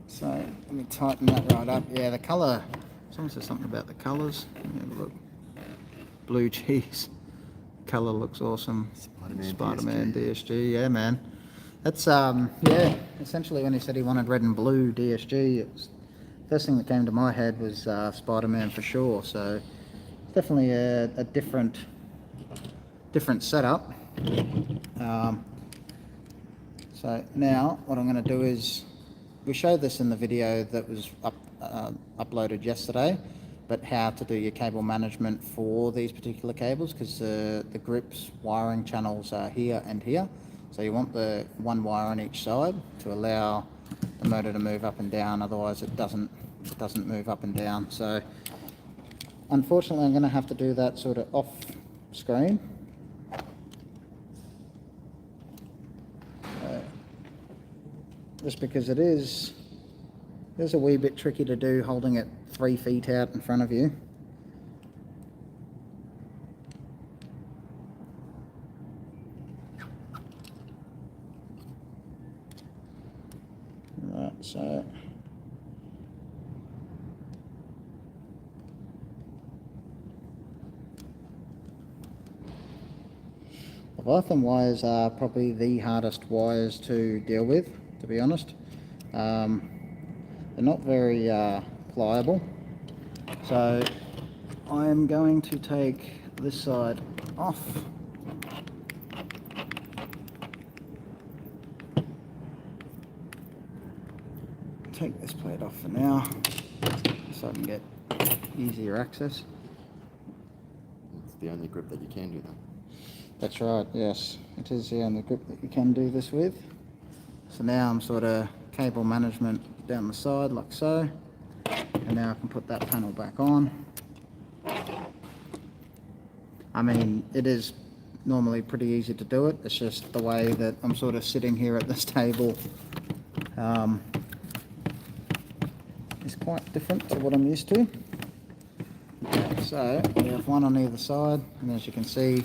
So let me tighten that right up. Yeah, the colour, someone said something about the colours. Let me have a look. Blue cheese. Colour looks awesome. Spider-Man DSG. Yeah, man. That's, yeah, essentially when he said he wanted red and blue DSG, it was, first thing that came to my head was Spider-Man for sure. So definitely a different setup. So now what I'm going to do is, we showed this in the video that was uploaded yesterday, but how to do your cable management for these particular cables, because the grips wiring channels are here and here. So you want the one wire on each side to allow the motor to move up and down, otherwise it doesn't move up and down. So unfortunately I'm going to have to do that sort of off screen. Just because it is a wee bit tricky to do holding it 3 feet out in front of you. Right, so Leviathan wires are probably the hardest wires to deal with, to be honest. They're not very pliable. So I am going to take this side off. Take this plate off for now, so I can get easier access. It's the only grip that you can do that. That's right, yes. It is the only grip that you can do this with. So now I'm sort of cable management down the side like so. And now I can put that panel back on. I mean, it is normally pretty easy to do it. It's just the way that I'm sort of sitting here at this table is quite different to what I'm used to. Okay, so we have one on either side, and as you can see,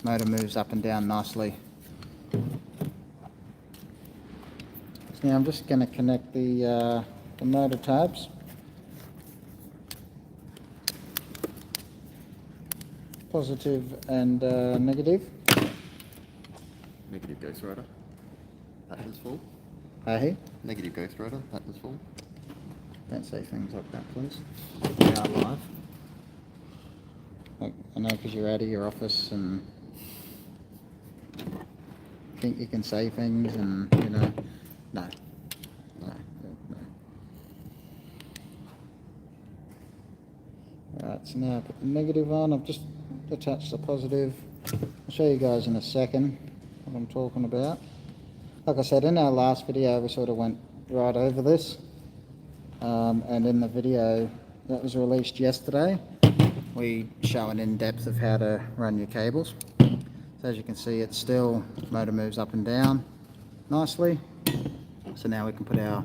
motor moves up and down nicely. So now I'm just going to connect the motor tabs. Positive and negative. Negative Ghost Rider. Patterns full. Hey? Negative Ghost Rider. Patterns full. Don't say things like that, please. We are live. Like, I know because you're out of your office and think you can say things and, you know, no. Alright, so now I put the negative on. I've just attached the positive. I'll show you guys in a second what I'm talking about. Like I said, in our last video we sort of went right over this, and in the video that was released yesterday we show an in-depth of how to run your cables. So as you can see, it's still, motor moves up and down nicely. So now we can put our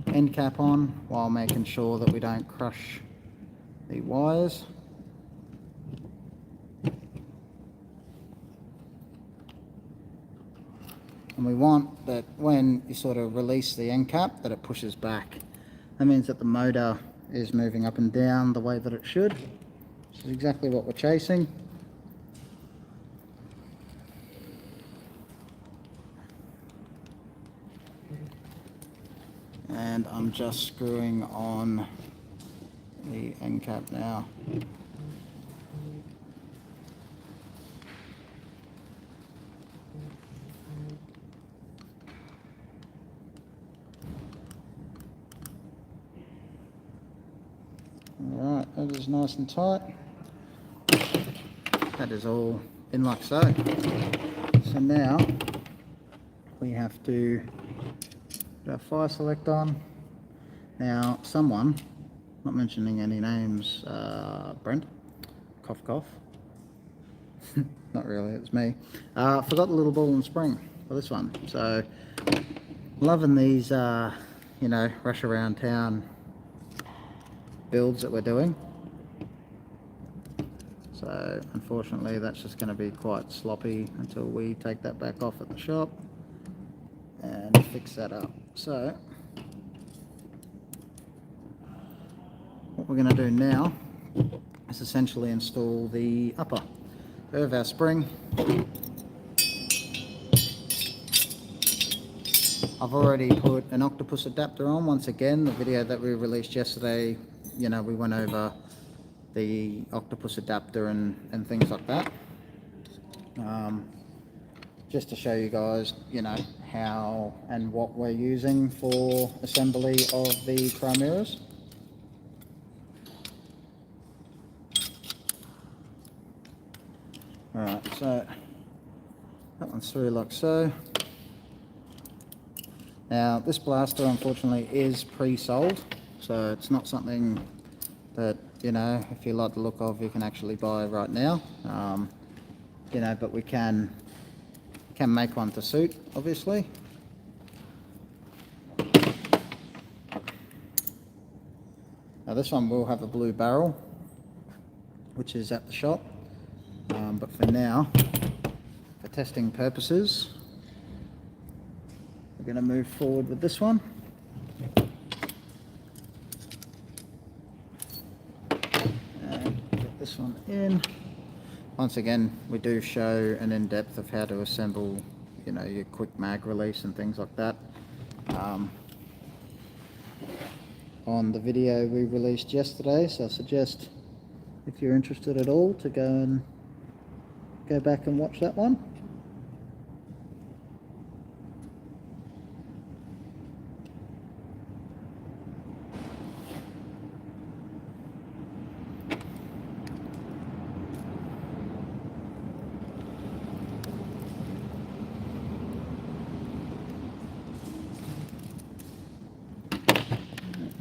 end cap on while making sure that we don't crush the wires. And we want that when you sort of release the end cap, that it pushes back That means that the motor is moving up and down the way that it should. This is exactly what we're chasing. And I'm just screwing on the end cap now. Alright, that is nice and tight. That is all in like so. So now we have to put our fire select on. Now someone, not mentioning any names, Brent, cough cough, not really, it's me, forgot the little ball and spring for this one. So loving these, you know, rush around town builds that we're doing. So unfortunately that's just going to be quite sloppy until we take that back off at the shop and fix that up. So what we're going to do now is essentially install the upper. We have our spring. I've already put an octopus adapter on. Once again, the video that we released yesterday, you know, we went over the octopus adapter and things like that. Just to show you guys, you know, how and what we're using for assembly of the Chimeras. Alright, so that one's through like so. Now this blaster unfortunately is pre-sold, so it's not something that, you know, if you like the look of, you can actually buy right now. You know, but we can make one to suit, obviously. Now this one will have a blue barrel, which is at the shop. But for now, for testing purposes, we're going to move forward with this one. And get this one in. Once again, we do show an in-depth of how to assemble, you know, your quick mag release and things like that. On the video we released yesterday, so I suggest, if you're interested at all, to go back and watch that one.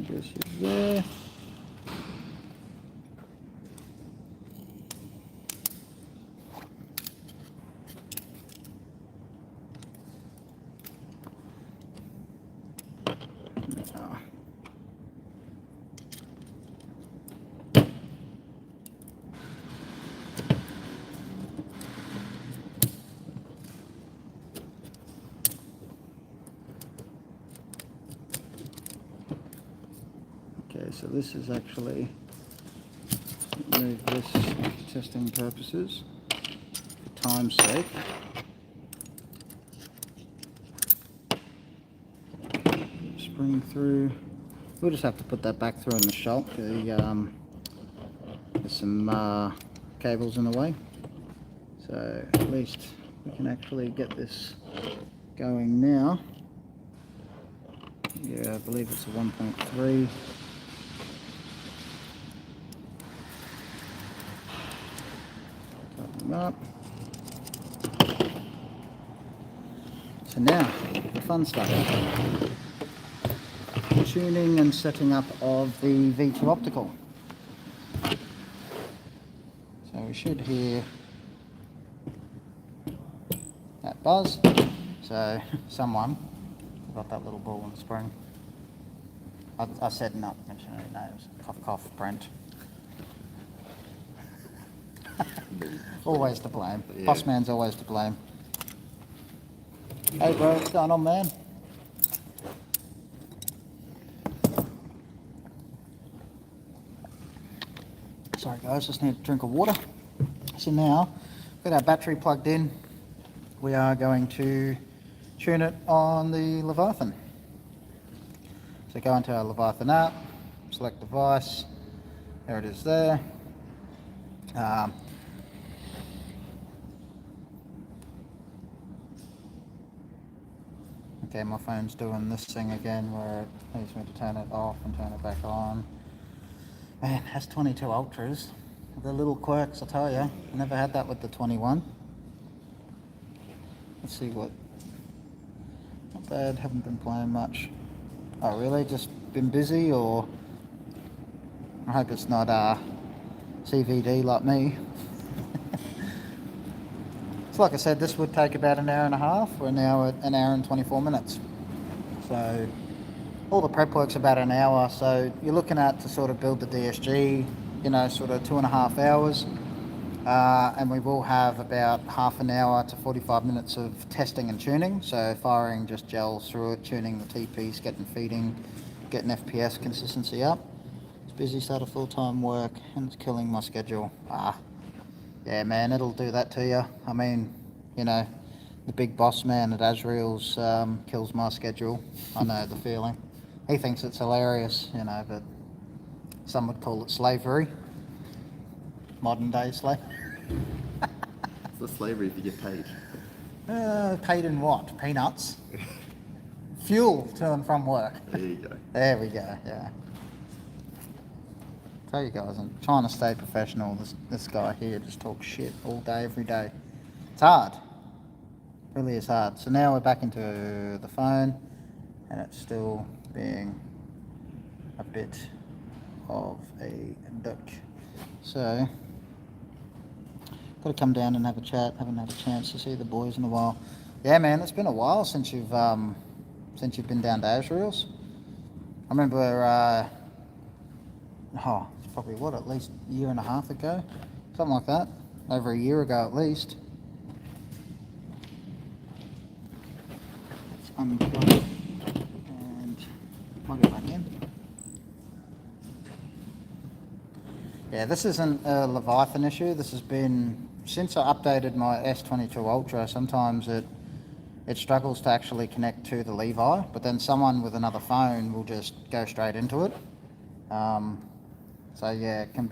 Just use there. Okay, so this is actually, remove this for testing purposes, for time's sake. Spring through. We'll just have to put that back through in the shop. There's some cables in the way. So at least we can actually get this going now. Yeah, I believe it's a 1.3. Tighten them up. So now, the fun stuff. Tuning and setting up of the V2 optical. So we should hear that buzz. So someone got that little ball and spring. I said not mention any names. Cough cough, Brent. Always to blame. Yeah. Boss man's always to blame. Hey bro, what's going on, man? Sorry guys, just need a drink of water. So now, got our battery plugged in. We are going to tune it on the Leviathan. So go into our Leviathan app, select device, there it is there. Okay, my phone's doing this thing again where it needs me to turn it off and turn it back on. Man, it has 22 Ultras. The little quirks, I tell you. I never had that with the 21. Let's see what... Not bad, haven't been playing much. Oh really, just been busy, or... I hope it's not CVD like me. So like I said, this would take about an hour and a half. We're now at an hour and 24 minutes. So all the prep work's about an hour. So you're looking at to sort of build the DSG, you know, sort of 2.5 hours. And we will have about half an hour to 45 minutes of testing and tuning. So firing just gels through it, tuning the TPs, getting feeding, getting FPS consistency up. It's busy, started full-time work, and it's killing my schedule. Yeah, man, it'll do that to you. I mean, you know, the big boss man at Azraels kills my schedule. I know the feeling. He thinks it's hilarious, you know, but some would call it slavery. Modern day slavery. It's the slavery if you get paid. Paid in what? Peanuts? Fuel to and from work. There you go. There we go, yeah. Tell you guys, I'm trying to stay professional. This guy here just talks shit all day, every day. It's hard. It really is hard. So now we're back into the phone, and it's still being a bit of a duck. So, got to come down and have a chat. Haven't had a chance to see the boys in a while. Yeah, man, it's been a while since you've been down to Azraels. I remember. It's probably what, at least a year and a half ago, something like that. Over a year ago at least. Let's unplug it and plug it back in. Yeah, this isn't a Leviathan issue. This has been, since I updated my S22 Ultra, sometimes it struggles to actually connect to the Levi, but then someone with another phone will just go straight into it. So yeah, it can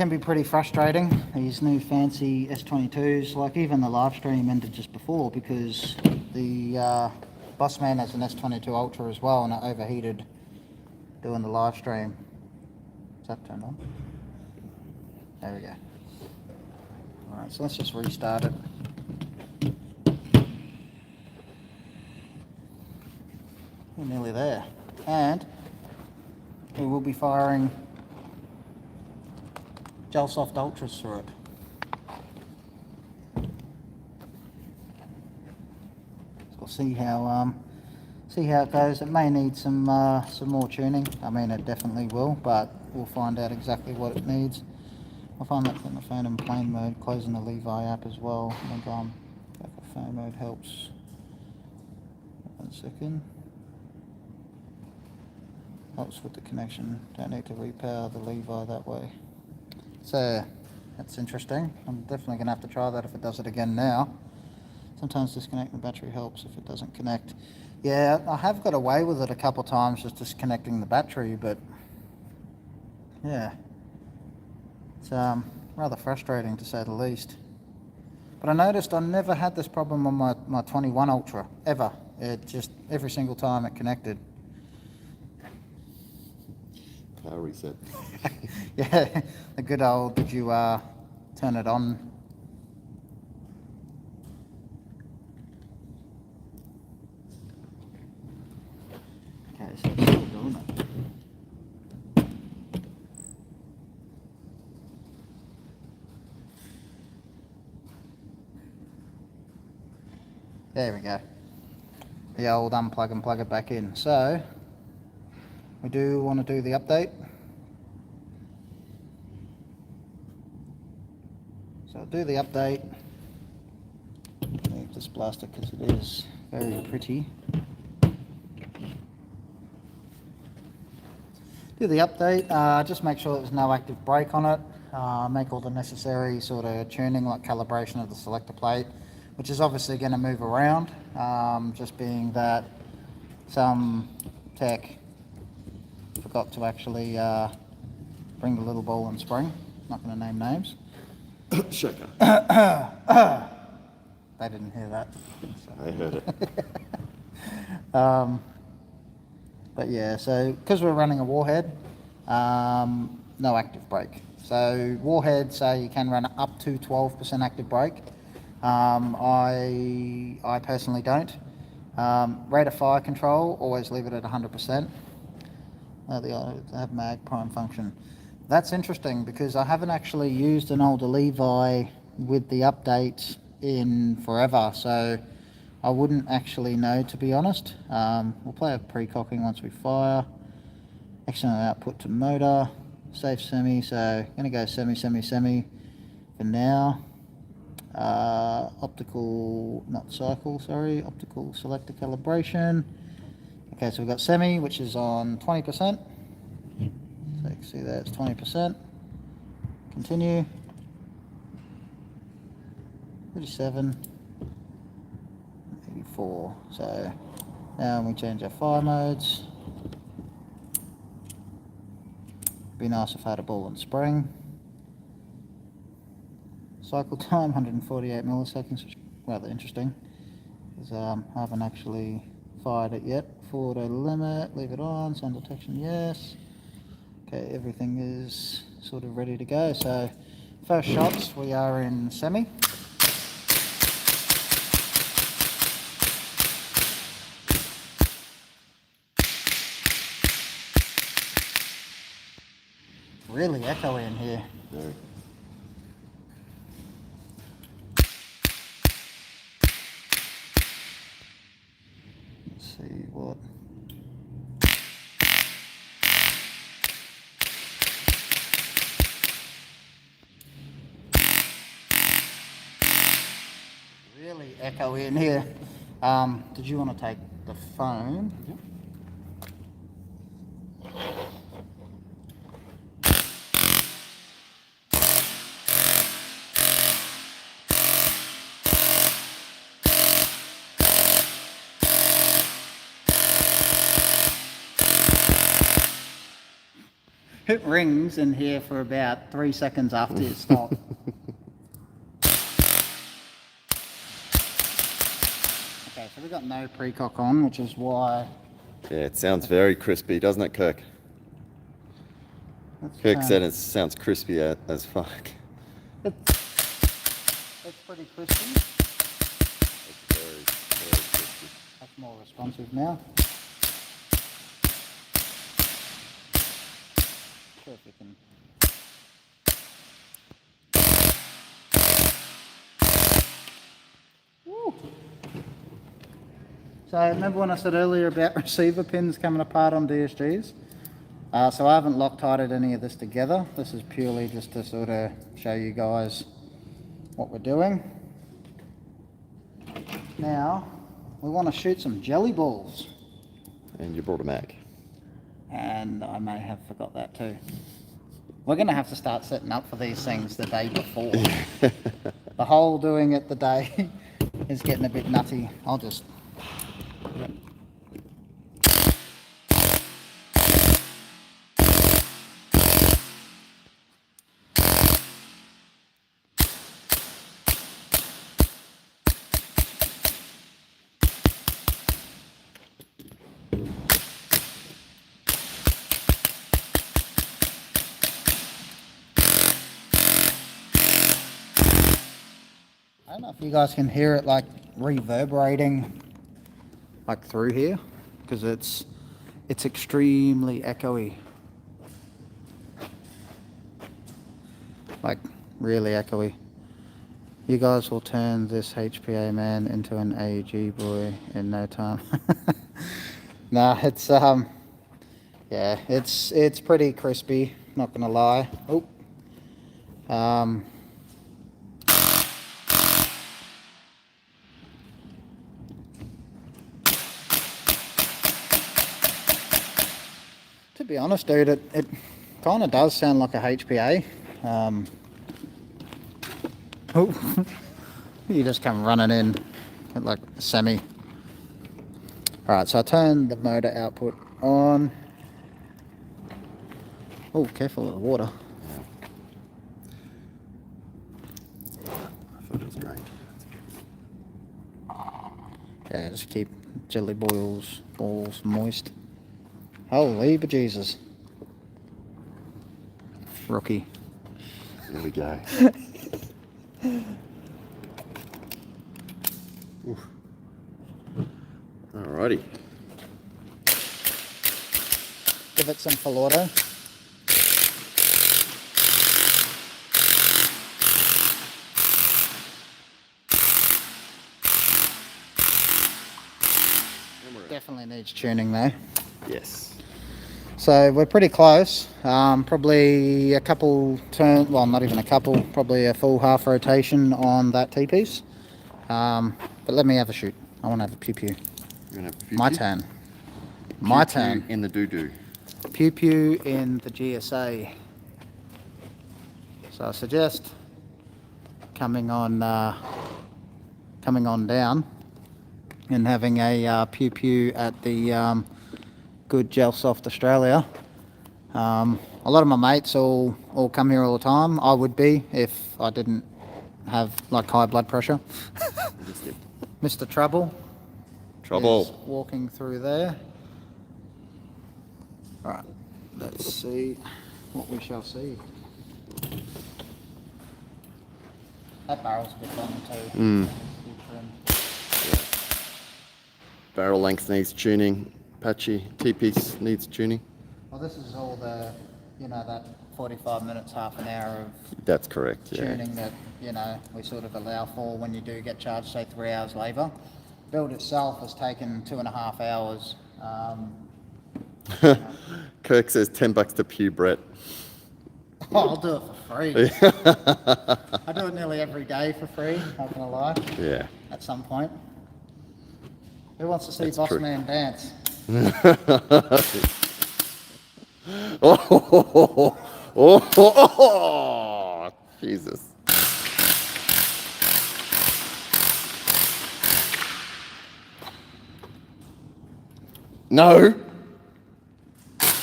be pretty frustrating, these new fancy S22s. Like even the live stream ended just before because the boss man has an S22 Ultra as well, and it overheated doing the live stream. Is that turned on? There we go. Alright, so let's just restart it. We're nearly there. And we will be firing gel soft ultras through it. So we'll see how it goes. It may need some more tuning. I mean, it definitely will, but we'll find out exactly what it needs. I'll find that putting the phone in plane mode, closing the Levi app as well. I think go for phone mode helps. 1 second. Helps with the connection. Don't need to repower the Levi that way. So that's interesting. I'm definitely going to have to try that if it does it again now. Sometimes disconnecting the battery helps if it doesn't connect. Yeah, I have got away with it a couple of times, just disconnecting the battery, but yeah, it's rather frustrating to say the least. But I noticed I never had this problem on my 21 Ultra, ever. It just, every single time it connected. Power reset. Yeah, the good old, did you turn it on? Okay, so it's still doing it. There we go. The old unplug and plug it back in. So, we do want to do the update. So I'll do the update. Leave this blaster because it is very pretty. do the update. Just make sure there's no active brake on it. Make all the necessary sort of tuning, like calibration of the selector plate, which is obviously going to move around, just being that some tech forgot to actually bring the little ball and spring. Not going to name names. Sugar. They didn't hear that. So. I heard it. But yeah, so because we're running a warhead, no active brake. So warhead, say you can run up to 12% active brake. I personally don't. Rate of fire control, always leave it at 100%. They have mag prime function. That's interesting because I haven't actually used an older Levi with the update in forever, so I wouldn't actually know, to be honest. We'll play a pre-cocking once we fire. External output to motor. Safe semi, so going to go semi for now. Optical, not cycle, sorry, optical selector calibration. Okay, so we've got semi, which is on 20%. So you can see there it's 20%. Continue. 37. 84. So now we change our fire modes. Be nice if I had a ball and spring. Cycle time 148 milliseconds, which is rather interesting, because I haven't actually fired it yet. Forward auto limit, leave it on. Sound detection, yes. Okay, everything is sort of ready to go. So first shots, we are in semi. Really echoey in here. Very. Let's see what. Really echoey in here. Did you want to take the phone? Yep. It rings in here for about 3 seconds after it stopped. Okay, so we've got no precock on, which is why... Yeah, it sounds very crispy, doesn't it, Kirk? Kirk said it sounds crispy as fuck. It's pretty crispy. It's very crispy. That's more responsive now. Sure if we can. Woo. So remember when I said earlier about receiver pins coming apart on DSGs? So I haven't Loctited any of this together. This is purely just to sort of show you guys what we're doing. Now, we want to shoot some jelly balls. And you brought a Mac. And I may have forgot that too. We're going to have to start setting up for these things the day before. The whole doing it the day is getting a bit nutty. I'll just... I don't know if you guys can hear it like reverberating like through here, because it's extremely echoey, like really echoey. You guys will turn this HPA man into an AG boy in no time. Nah, it's yeah, it's pretty crispy, not gonna lie. Oh, To be honest, dude, it kind of does sound like a HPA. Oh, you just come running in at like a semi. Alright, so I turn the motor output on. Oh, careful with the water. I thought it was great. Yeah, just keep jelly balls moist. Holy bejesus. Rookie. There we go. Oof. Alrighty. Give it some Falordo. Definitely needs tuning though. Yes. So we're pretty close. Probably a couple turn, well, not even a couple, probably a full half rotation on that T-piece. But let me have a shoot. I want to have a pew pew. You're gonna have pew My pew? turn. Pew My pew turn. in the doo-doo. Pew pew in the GSA. So I suggest coming on down and having a pew pew at the good Gel Soft Australia. A lot of my mates all come here all the time. I would be if I didn't have like high blood pressure. Mr. Trouble. Trouble. Is walking through there. Alright, let's see what we shall see. That barrel's a bit long too. Barrel length needs tuning. Apache T-piece needs tuning. Well, this is all the, that 45 minutes, half an hour of That's correct, yeah. tuning that, we sort of allow for when you do get charged, say, 3 hours labour. Build itself has taken 2.5 hours. Kirk says $10 to pew, Brett. Oh, I'll do it for free. I do it nearly every day for free, not gonna lie. Yeah. At some point. Who wants to see That's Boss true. Man dance? Oh, Jesus. No.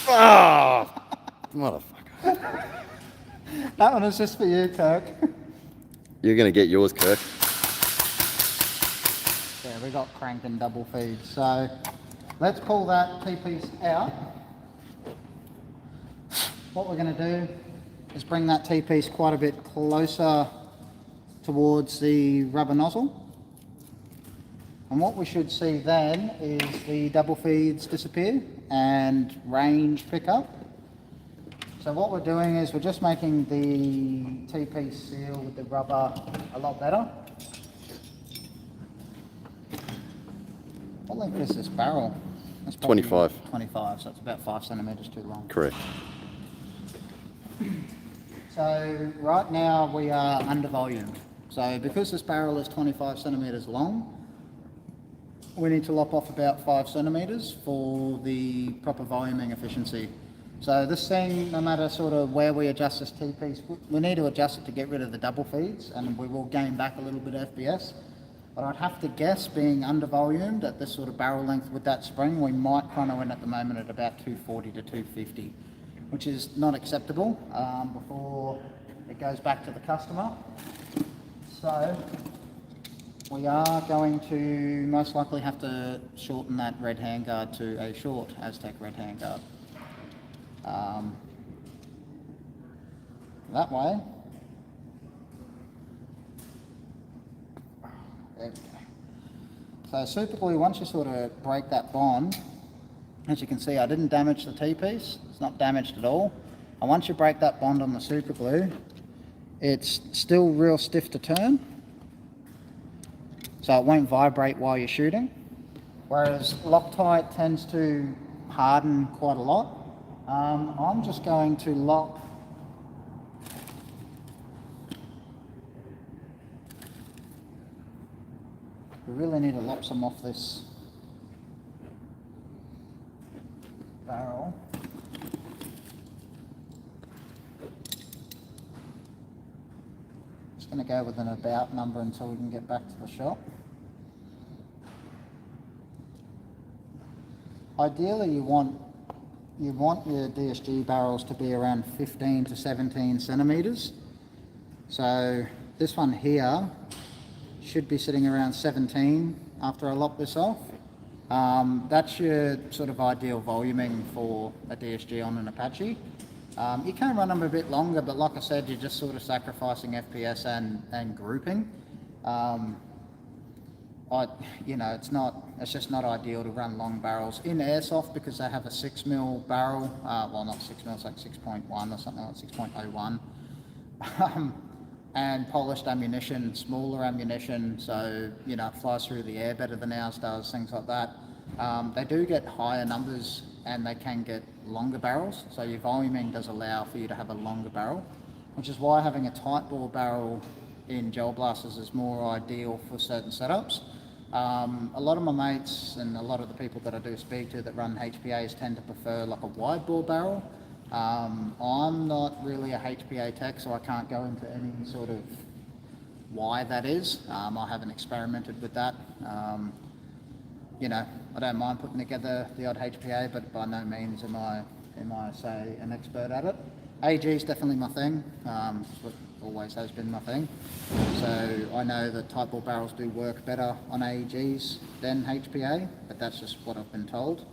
Ah, motherfucker. That one is just for you, Kirk. You're going to get yours, Kirk. Yeah, we got cranked and double feed. So let's pull that T-piece out. What we're going to do is bring that T-piece quite a bit closer towards the rubber nozzle. And what we should see then is the double feeds disappear and range pick up. So what we're doing is we're just making the T-piece seal with the rubber a lot better. What length is this barrel? That's probably 25. 25, so it's about 5 centimetres too long. Correct. So right now we are under volumed. So because this barrel is 25 centimetres long, we need to lop off about 5 centimetres for the proper voluming efficiency. So this thing, no matter sort of where we adjust this T-piece, we need to adjust it to get rid of the double feeds, and we will gain back a little bit of FPS. But I'd have to guess, being under volumed at this sort of barrel length with that spring, we might chrono in at the moment at about 240 to 250, which is not acceptable before it goes back to the customer. So we are going to most likely have to shorten that red handguard to a short Aztec red handguard. That way. There we go. So super glue, once you sort of break that bond, as you can see, I didn't damage the T-piece. It's not damaged at all. And once you break that bond on the super glue, it's still real stiff to turn. So it won't vibrate while you're shooting. Whereas Loctite tends to harden quite a lot. I'm just going to lock we really need to lop some off this barrel. just going to go with an about number until we can get back to the shop. Ideally, you want your DSG barrels to be around 15 to 17 centimeters. So this one here should be sitting around 17 after I lop this off. That's your sort of ideal voluming for a DSG on an Apache. You can run them a bit longer, but like I said, you're just sort of sacrificing FPS and grouping. It's just not ideal to run long barrels in airsoft because they have a 6mm barrel. Well, not 6mm, it's like 6.1 or something like 6.01. And polished ammunition, smaller ammunition, so it flies through the air better than ours does, things like that. They do get higher numbers and they can get longer barrels, so your voluming does allow for you to have a longer barrel, which is why having a tight bore barrel in gel blasters is more ideal for certain setups. A lot of my mates and a lot of the people that I do speak to that run HPAs tend to prefer like a wide bore barrel. I'm not really a HPA tech, so I can't go into any sort of why that is. I haven't experimented with that. I don't mind putting together the odd HPA, but by no means am I say, an expert at it. AG is definitely my thing. It's what always has been my thing. So I know that tight bore barrels do work better on AEGs than HPA, but that's just what I've been told.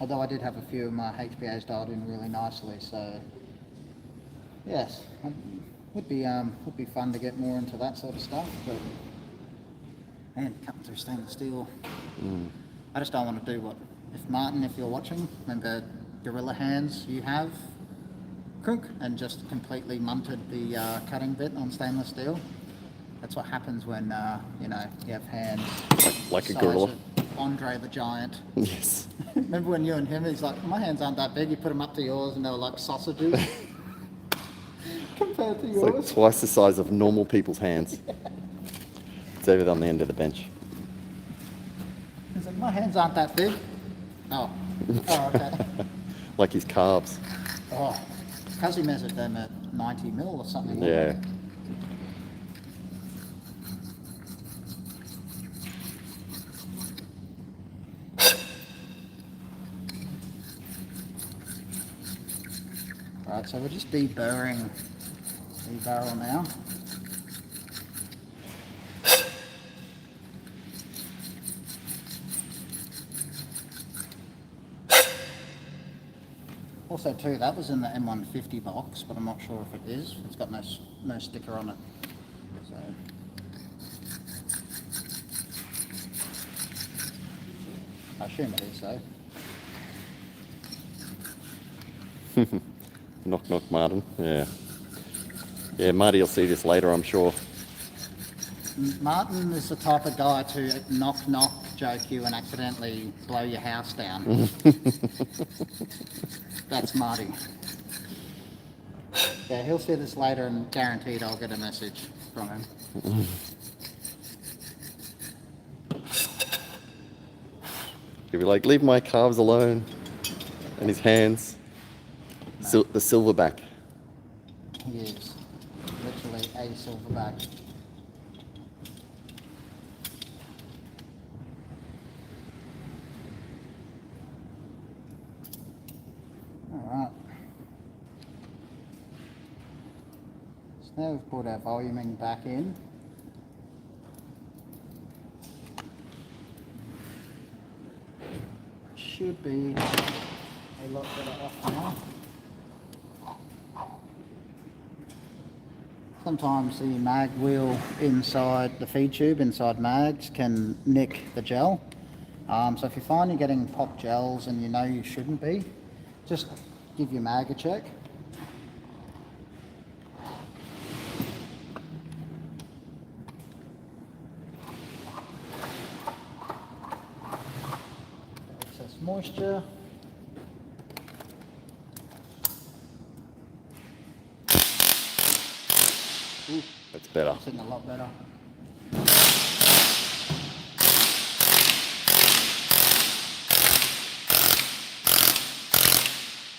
Although I did have a few of my HPAs dialed in really nicely, so yes, would be fun to get more into that sort of stuff. But man, cutting through stainless steel, I just don't want to do what if you're watching, remember gorilla hands you have, crunk, and just completely munted the cutting bit on stainless steel. That's what happens when you have hands like a gorilla. Andre the Giant. Yes. Remember when you and him, he's like, my hands aren't that big. You put them up to yours and they were like sausages compared to yours. It's like twice the size of normal people's hands. It's over on the end of the bench. He's like, my hands aren't that big. Oh, okay. Like his calves. Oh, because he measured them at 90mm or something. Yeah. Right, so we're just deburring the barrel now. Also too, that was in the M150 box, but I'm not sure if it is. It's got no sticker on it. So I assume it is though. Knock knock, Martin. Yeah. Yeah, Marty will see this later, I'm sure. Martin is the type of guy to knock knock joke you and accidentally blow your house down. That's Marty. Yeah, he'll see this later and guaranteed I'll get a message from him. He'll be like, leave my calves alone. And his hands. No. The silverback. He is literally a silverback. Alright. So now we've put our voluming back in. Should be a lot better off now. Sometimes the mag wheel inside the feed tube, inside mags, can nick the gel. So if you find you're getting pop gels and you know you shouldn't be, just give your mag a check. Excess moisture. Ooh, That's better. sitting a lot better.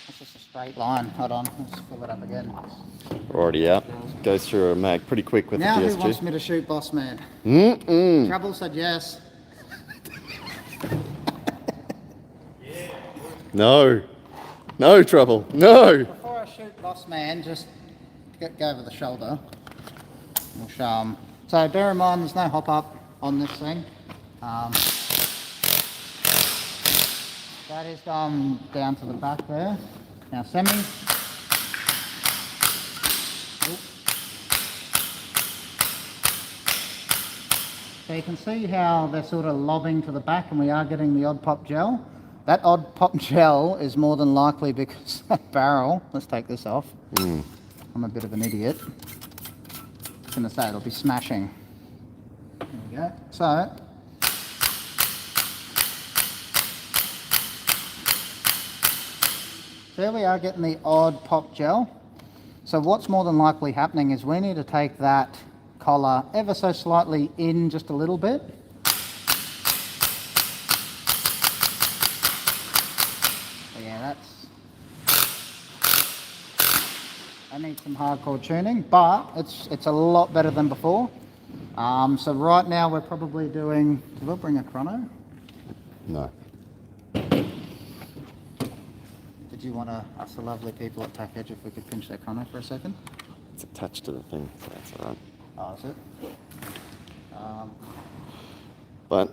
That's just a straight line. Hold on, let's fill it up again. Already out. Goes through a mag pretty quick with Now the who wants DSG. me to shoot, boss man? Trouble said yes. No. No trouble. No. Before I shoot boss man, just go over the shoulder. We'll show 'em. So bear in mind, there's no hop up on this thing. That is going down to the back there. Now semi. Oop. So you can see how they're sort of lobbing to the back and we are getting the odd pop gel. That odd pop gel is more than likely because that barrel, let's take this off. I'm a bit of an idiot. I was going to say it'll be smashing. There we go. So, there we are getting the odd pop gel. So what's more than likely happening is we need to take that collar ever so slightly in just a little bit. So yeah, I need some hardcore tuning, but it's a lot better than before. So right now we're probably doing, did we bring a chrono? No. Did you want to ask the lovely people at Tack Edge if we could pinch their chrono for a second? It's attached to the thing, so that's alright. Oh, is it? But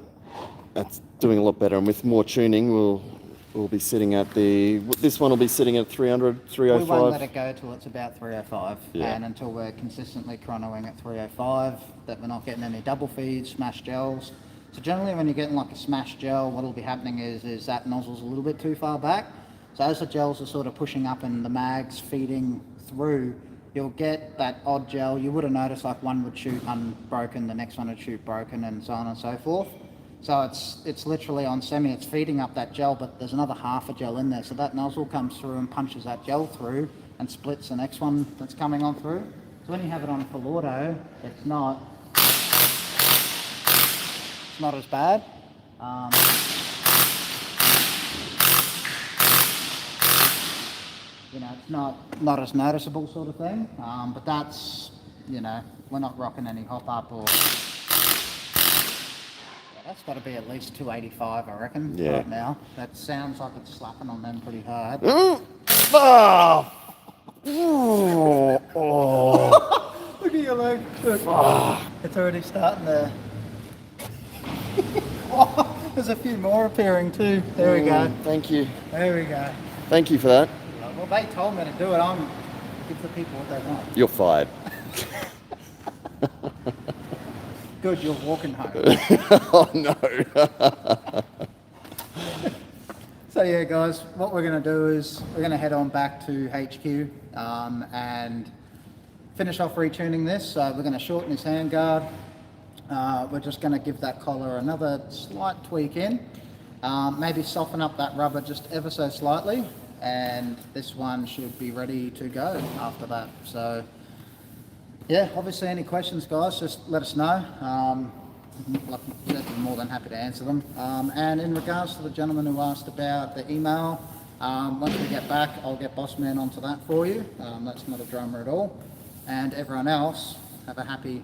that's doing a lot better, and with more tuning, we'll be sitting at this one will be sitting at 300, 305. We won't let it go till it's about 305, Yeah. and until we're consistently chronoing at 305, that we're not getting any double feeds, smash gels. So generally when you're getting like a smash gel, what'll be happening is that nozzle's a little bit too far back. So as the gels are sort of pushing up and the mag's feeding through, you'll get that odd gel. You would have noticed like one would shoot unbroken, the next one would shoot broken, and so on and so forth. So it's literally on semi, it's feeding up that gel, but there's another half a gel in there. So that nozzle comes through and punches that gel through and splits the next one that's coming on through. So when you have it on full auto, it's not as bad. You know, it's not as noticeable sort of thing, but that's, you know, we're not rocking any hop up or, yeah, that's got to be at least 285, I reckon, Yeah. right now. That sounds like it's slapping on them pretty hard. Oh! Look at your leg. Look. It's already starting to... There's a few more appearing too. There we go. Thank you. There we go. Thank you for that. Well, they told me to do it. I'm give the people what they want. You're fired. Good, you're walking home. Oh no. So yeah, guys, what we're going to do is we're going to head on back to HQ and finish off retuning this. So we're going to shorten his handguard. We're just going to give that collar another slight tweak in. Maybe soften up that rubber just ever so slightly. And this one should be ready to go after that. So yeah, obviously any questions, guys, just let us know. Like I said, we're more than happy to answer them. And in regards to the gentleman who asked about the email, once we get back, I'll get Bossman onto that for you. That's not a drama at all. And everyone else, have a happy...